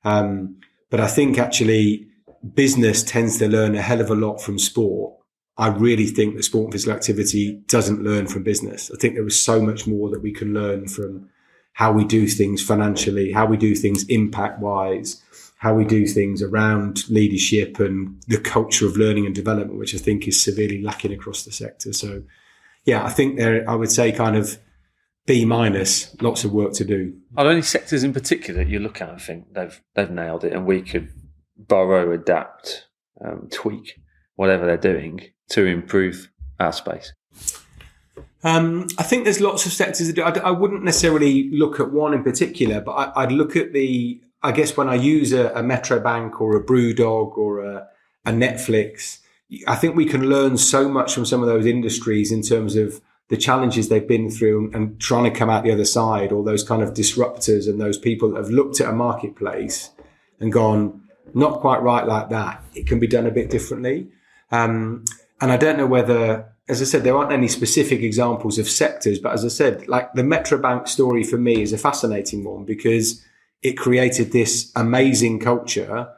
But I think actually business tends to learn a hell of a lot from sport. I really think that sport and physical activity doesn't learn from business. I think there is so much more that we can learn from how we do things financially, how we do things impact-wise, how we do things around leadership and the culture of learning and development, which I think is severely lacking across the sector. So, I think I would say kind of B-, lots of work to do. Are there any sectors in particular that you look at and think they've nailed it and we could borrow, adapt, tweak whatever they're doing to improve our space? I think there's lots of sectors that do. I wouldn't necessarily look at one in particular, but I'd look at I guess when I use a Metro Bank or a Brewdog or a Netflix, I think we can learn so much from some of those industries in terms of the challenges they've been through and trying to come out the other side, or those kind of disruptors and those people that have looked at a marketplace and gone, not quite right like that. It can be done a bit differently. And I don't know whether, as I said, there aren't any specific examples of sectors, but as I said, like the Metro Bank story for me is a fascinating one because it created this amazing culture,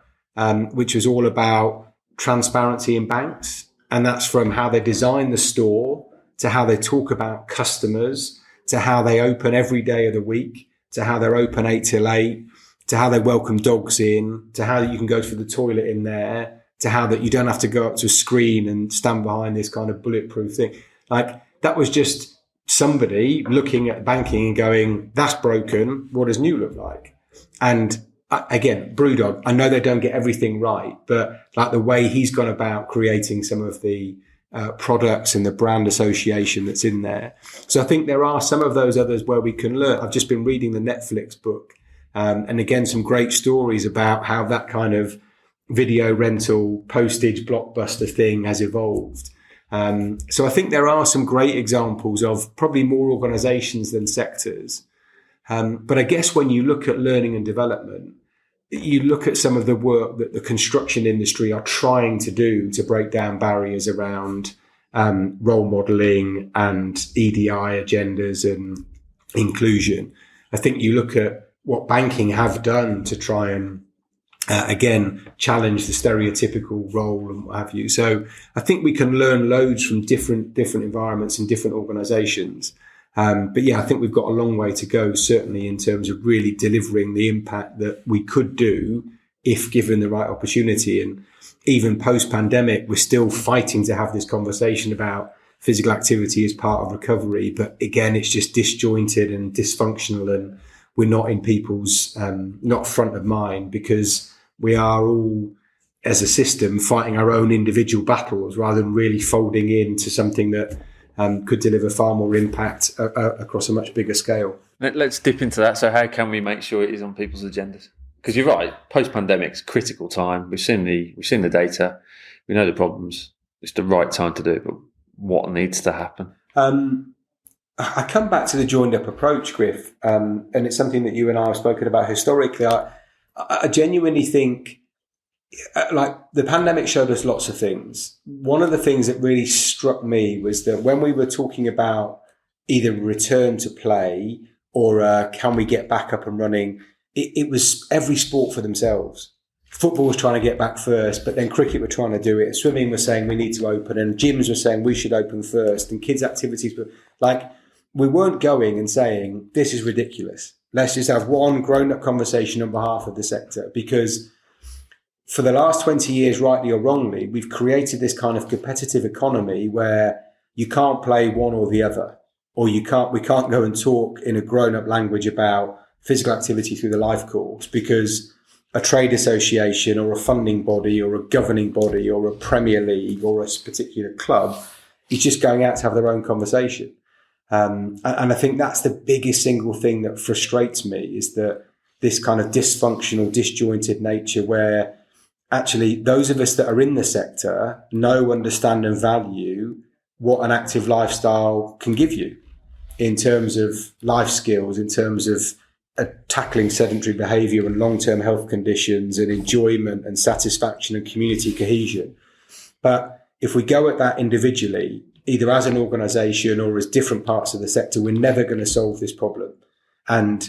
which was all about transparency in banks. And that's from how they design the store to how they talk about customers, to how they open every day of the week, to how they're open 8 till 8, to how they welcome dogs in, to how you can go to the toilet in there, to how that you don't have to go up to a screen and stand behind this kind of bulletproof thing. Like that was just somebody looking at banking and going, that's broken. What does new look like? And again, Brewdog, I know they don't get everything right, but like the way he's gone about creating some of the products and the brand association that's in there. So I think there are some of those others where we can learn. I've just been reading the Netflix book, and again, some great stories about how that kind of video rental postage blockbuster thing has evolved. So I think there are some great examples of probably more organizations than sectors. But I guess when you look at learning and development, you look at some of the work that the construction industry are trying to do to break down barriers around role modeling and EDI agendas and inclusion. I think you look at what banking have done to try and, again, challenge the stereotypical role and what have you. So I think we can learn loads from different environments and different organizations. But I think we've got a long way to go, certainly in terms of really delivering the impact that we could do if given the right opportunity. And even post-pandemic, we're still fighting to have this conversation about physical activity as part of recovery. But again, it's just disjointed and dysfunctional, and we're not in people's, not front of mind, because we are all, as a system, fighting our own individual battles rather than really folding into something that could deliver far more impact across a much bigger scale. Let's dip into that. So how can we make sure it is on people's agendas? because you're right, post-pandemic's critical time. We've seen the data, we know the problems. It's the right time to do it, but what needs to happen? I come back to the joined-up approach, Griff, and it's something that you and I have spoken about historically. I genuinely think, like, the pandemic showed us lots of things. One of the things that really struck me was that when we were talking about either return to play or can we get back up and running, it was every sport for themselves. Football was trying to get back first, but then cricket were trying to do it. Swimming was saying we need to open, and gyms were saying we should open first, and kids' activities were like, we weren't going and saying this is ridiculous. Let's just have one grown-up conversation on behalf of the sector, because for the last 20 years, rightly or wrongly, we've created this kind of competitive economy where you can't play one or the other, or we can't go and talk in a grown-up language about physical activity through the life course because a trade association or a funding body or a governing body or a Premier League or a particular club is just going out to have their own conversation. And I think that's the biggest single thing that frustrates me, is that this kind of dysfunctional, disjointed nature where actually those of us that are in the sector know, understand and value what an active lifestyle can give you in terms of life skills, in terms of tackling sedentary behaviour and long-term health conditions and enjoyment and satisfaction and community cohesion. But if we go at that individually, either as an organisation or as different parts of the sector, we're never going to solve this problem. And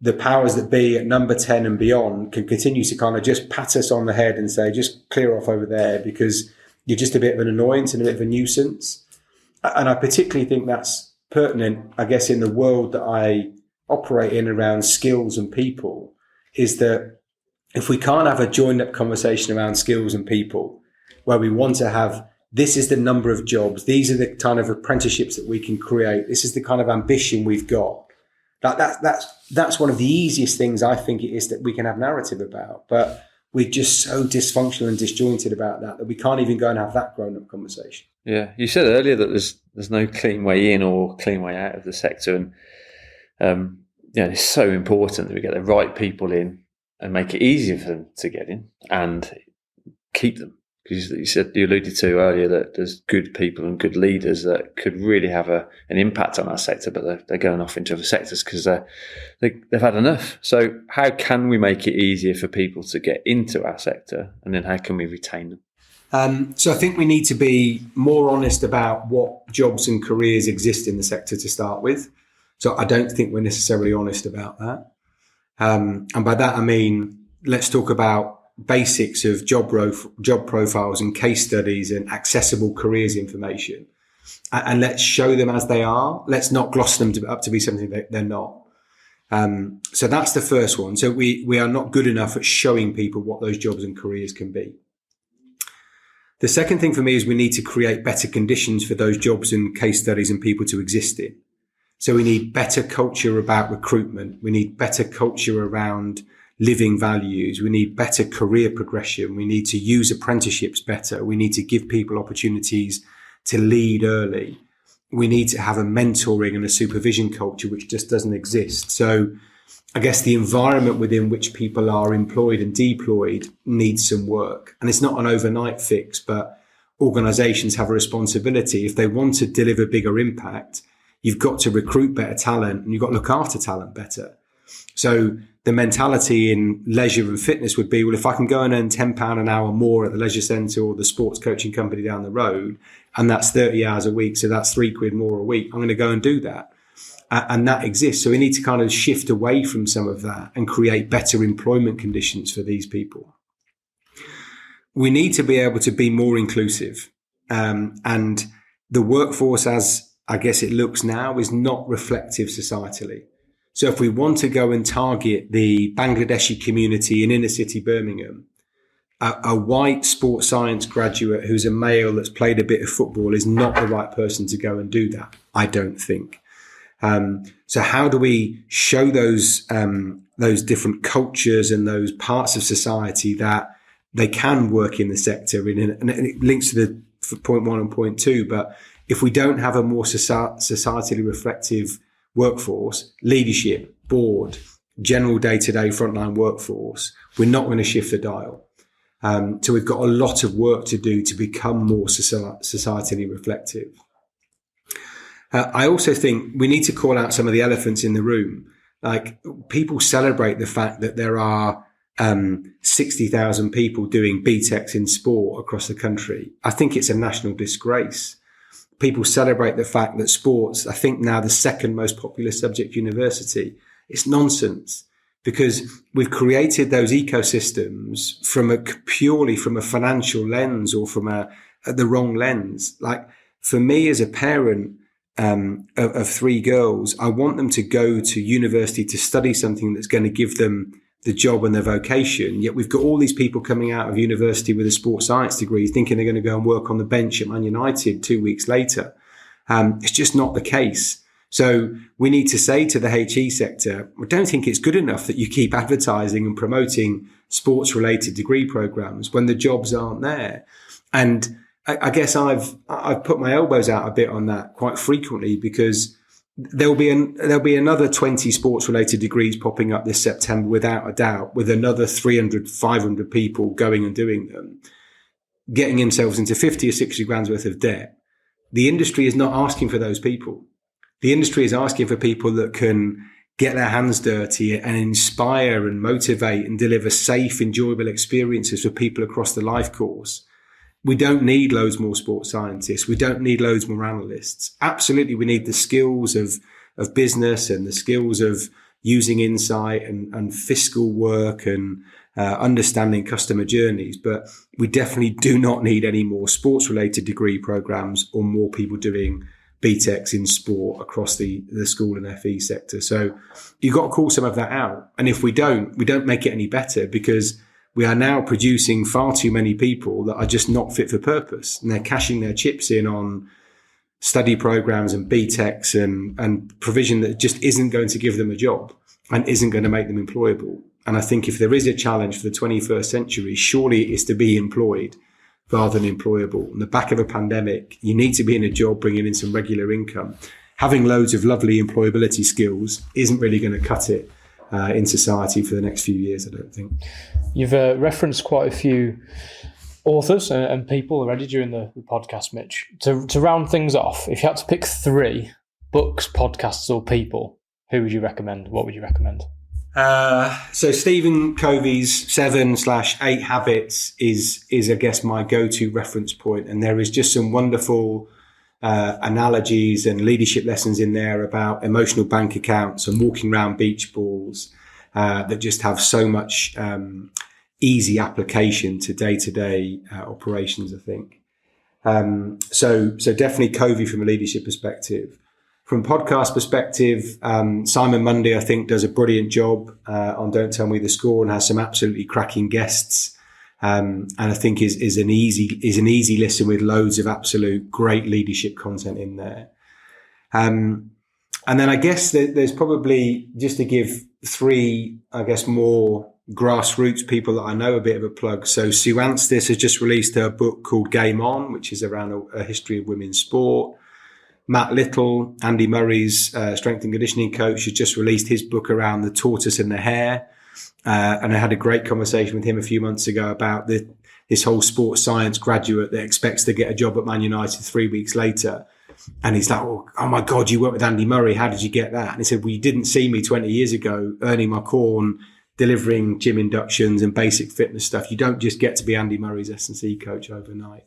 the powers that be at number 10 and beyond can continue to kind of just pat us on the head and say, just clear off over there because you're just a bit of an annoyance and a bit of a nuisance. And I particularly think that's pertinent, I guess, in the world that I operate in around skills and people, is that if we can't have a joined up conversation around skills and people where we want to have, this is the number of jobs, these are the kind of apprenticeships that we can create, this is the kind of ambition we've got. That's one of the easiest things I think it is that we can have narrative about, but we're just so dysfunctional and disjointed about that we can't even go and have that grown up conversation. Yeah, you said earlier that there's no clean way in or clean way out of the sector, and it's so important that we get the right people in and make it easier for them to get in and keep them. Because you alluded to earlier that there's good people and good leaders that could really have an impact on our sector, but they're going off into other sectors because they've had enough. So how can we make it easier for people to get into our sector, and then how can we retain them? So I think we need to be more honest about what jobs and careers exist in the sector to start with. So I don't think we're necessarily honest about that. And by that, I mean, let's talk about basics of job profiles and case studies and accessible careers information. And let's show them as they are. Let's not gloss them up to be something that they're not. So that's the first one. So we are not good enough at showing people what those jobs and careers can be. The second thing for me is we need to create better conditions for those jobs and case studies and people to exist in. So we need better culture about recruitment. We need better culture around living values. We need better career progression. We need to use apprenticeships better. We need to give people opportunities to lead early. We need to have a mentoring and a supervision culture, which just doesn't exist. So I guess the environment within which people are employed and deployed needs some work. And it's not an overnight fix, but organizations have a responsibility. If they want to deliver bigger impact, you've got to recruit better talent and you've got to look after talent better. So the mentality in leisure and fitness would be, well, if I can go and earn £10 an hour more at the leisure centre or the sports coaching company down the road, and that's 30 hours a week, so that's £3 more a week, I'm going to go and do that. And that exists. So we need to kind of shift away from some of that and create better employment conditions for these people. We need to be able to be more inclusive. And the workforce, as I guess it looks now, is not reflective societally. So if we want to go and target the Bangladeshi community in inner city Birmingham, a white sports science graduate who's a male that's played a bit of football is not the right person to go and do that, I don't think. So how do we show those different cultures and those parts of society that they can work in the sector? And it links to the point 1 and point 2, but if we don't have a more societally reflective workforce, leadership, board, general day-to-day frontline workforce, we're not going to shift the dial. So we've got a lot of work to do to become more societally reflective. I also think we need to call out some of the elephants in the room. Like, people celebrate the fact that there are 60,000 people doing BTECs in sport across the country. I think it's a national disgrace. People celebrate the fact that sports, I think now the second most popular subject university. It's nonsense, because we've created those ecosystems purely from a financial lens or from the wrong lens. Like, for me as a parent of three girls, I want them to go to university to study something that's going to give them the job and their vocation. Yet we've got all these people coming out of university with a sports science degree thinking they're going to go and work on the bench at Man United 2 weeks later. It's just not the case. So we need to say to the HE sector, I don't think it's good enough that you keep advertising and promoting sports related degree programs when the jobs aren't there. And I guess I've put my elbows out a bit on that quite frequently, because there'll be another 20 sports related degrees popping up this September without a doubt, with another 300, 500 people going and doing them, getting themselves into 50 or 60 grand's worth of debt. The industry is not asking for those people. The industry is asking for people that can get their hands dirty and inspire and motivate and deliver safe, enjoyable experiences for people across the life course. We don't need loads more sports scientists. We don't need loads more analysts. Absolutely, we need the skills of business and the skills of using insight and fiscal work and understanding customer journeys. But we definitely do not need any more sports-related degree programs or more people doing BTECs in sport across the school and FE sector. So you've got to call some of that out. And if we don't make it any better, because we are now producing far too many people that are just not fit for purpose, and they're cashing their chips in on study programs and BTECs and provision that just isn't going to give them a job and isn't going to make them employable. And I think if there is a challenge for the 21st century, surely it is to be employed rather than employable. On the back of a pandemic, you need to be in a job bringing in some regular income. Having loads of lovely employability skills isn't really going to cut it in society for the next few years, I don't think. You've referenced quite a few authors and people already during the podcast, Mitch. To round things off, if you had to pick 3 books, podcasts or people, who would you recommend? What would you recommend? So Stephen Covey's 7/8 Habits is I guess my go-to reference point. And there is just some wonderful analogies and leadership lessons in there about emotional bank accounts and walking around beach balls that just have so much easy application to day-to-day operations, I think. So definitely Covey from a leadership perspective. From a podcast perspective, Simon Mundy, I think, does a brilliant job on Don't Tell Me the Score and has some absolutely cracking guests. And I think is an easy listen with loads of absolute great leadership content in there. And then I guess there's probably, just to give 3, I guess, more grassroots people that I know, a bit of a plug. So Sue Anstis has just released her book called Game On, which is around a history of women's sport. Matt Little, Andy Murray's strength and conditioning coach, has just released his book around the tortoise and the hare. And I had a great conversation with him a few months ago about this whole sports science graduate that expects to get a job at Man United 3 weeks later. And he's like, oh my God, you worked with Andy Murray. How did you get that? And he said, well, you didn't see me 20 years ago earning my corn, delivering gym inductions and basic fitness stuff. You don't just get to be Andy Murray's S&C coach overnight.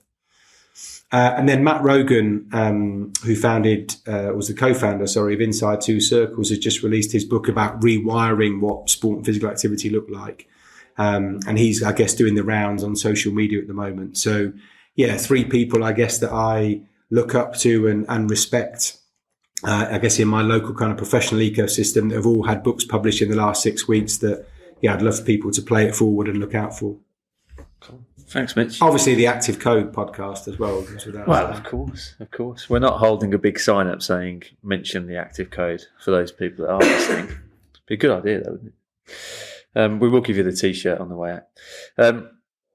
And then Matt Rogan, who was the co-founder, of Inside Two Circles, has just released his book about rewiring what sport and physical activity look like. And he's, I guess, doing the rounds on social media at the moment. So yeah, 3 people, I guess, that I look up to and respect, I guess, in my local kind of professional ecosystem, that have all had books published in the last 6 weeks that, yeah, I'd love for people to play it forward and look out for. Cool. Thanks, Mitch. Obviously, the Active Code podcast as well. Well, of course. We're not holding a big sign up saying mention the Active Code for those people that are listening. It'd be a good idea, though, wouldn't it? We will give you the T-shirt on the way out.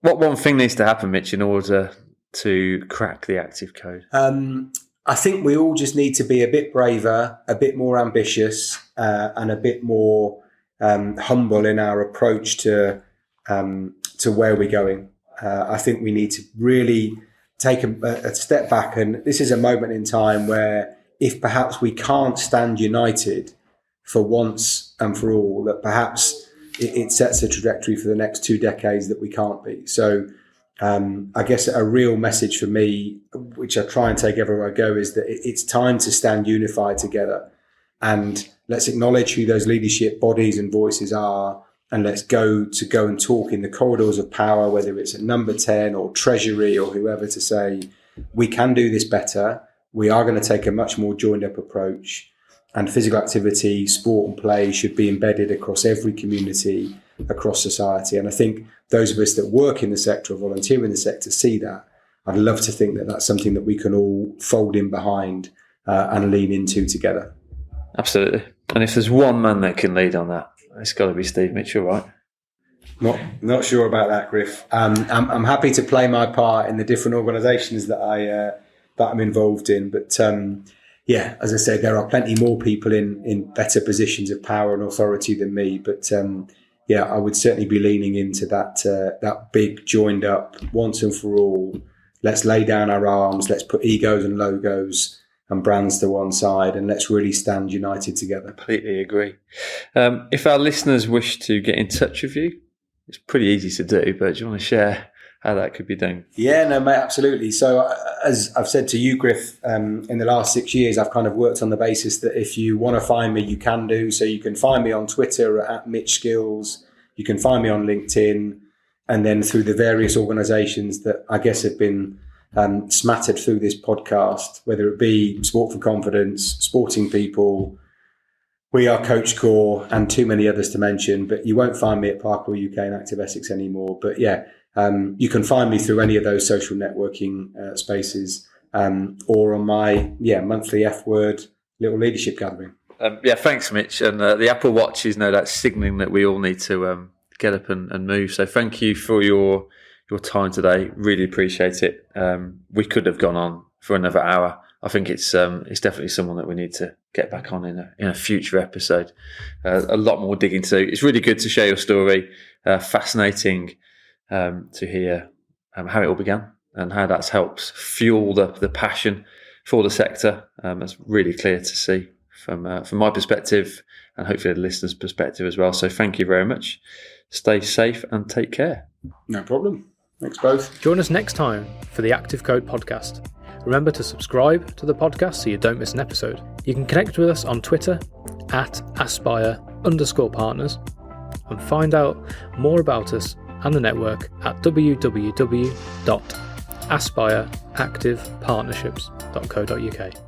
What one thing needs to happen, Mitch, in order to crack the Active Code? I think we all just need to be a bit braver, a bit more ambitious, and a bit more humble in our approach to where we're going. I think we need to really take a step back, and this is a moment in time where if perhaps we can't stand united for once and for all, that perhaps it sets a trajectory for the next 2 decades that we can't be. So I guess a real message for me, which I try and take everywhere I go, is that it's time to stand unified together, and let's acknowledge who those leadership bodies and voices are, and let's go and talk in the corridors of power, whether it's at number 10 or Treasury or whoever, to say, we can do this better. We are going to take a much more joined up approach, and physical activity, sport and play should be embedded across every community, across society. And I think those of us that work in the sector or volunteer in the sector see that. I'd love to think that that's something that we can all fold in behind and lean into together. Absolutely. And if there's one man that can lead on that, it's got to be Steve Mitchell, right? Not sure about that, Griff. I'm happy to play my part in the different organisations that I'm involved in, but as I said, there are plenty more people in better positions of power and authority than me. But I would certainly be leaning into that big joined up once and for all. Let's lay down our arms. Let's put egos and logos and brands to one side, and let's really stand united together. Completely agree. If our listeners wish to get in touch with you, it's pretty easy to do, but do you want to share how that could be done? Yeah, no, mate, absolutely. So as I've said to you, Griff, in the last 6 years, I've kind of worked on the basis that if you want to find me, you can do. So you can find me on Twitter at Mitch Skills. You can find me on LinkedIn, and then through the various organisations that I guess have been smattered through this podcast, whether it be Sport for Confidence, Sporting People, We Are Coach Core, and too many others to mention. But you won't find me at Parkour UK and Active Essex anymore. But you can find me through any of those social networking spaces, or on my monthly F-word little leadership gathering. Thanks, Mitch. And the Apple Watch is no doubt signalling that we all need to get up and move. So thank you for your time today. Really appreciate it. We could have gone on for another hour. I think it's definitely someone that we need to get back on in a future episode. A lot more digging to do. It's really good to share your story. Fascinating to hear how it all began and how that's helped fuel the passion for the sector. It's really clear to see from my perspective, and hopefully the listeners' perspective as well. So thank you very much. Stay safe and take care. No problem. Thanks both. Join us next time for the Active Code podcast. Remember to subscribe to the podcast so you don't miss an episode. You can connect with us on Twitter at aspire_partners and find out more about us and the network at www.aspireactivepartnerships.co.uk.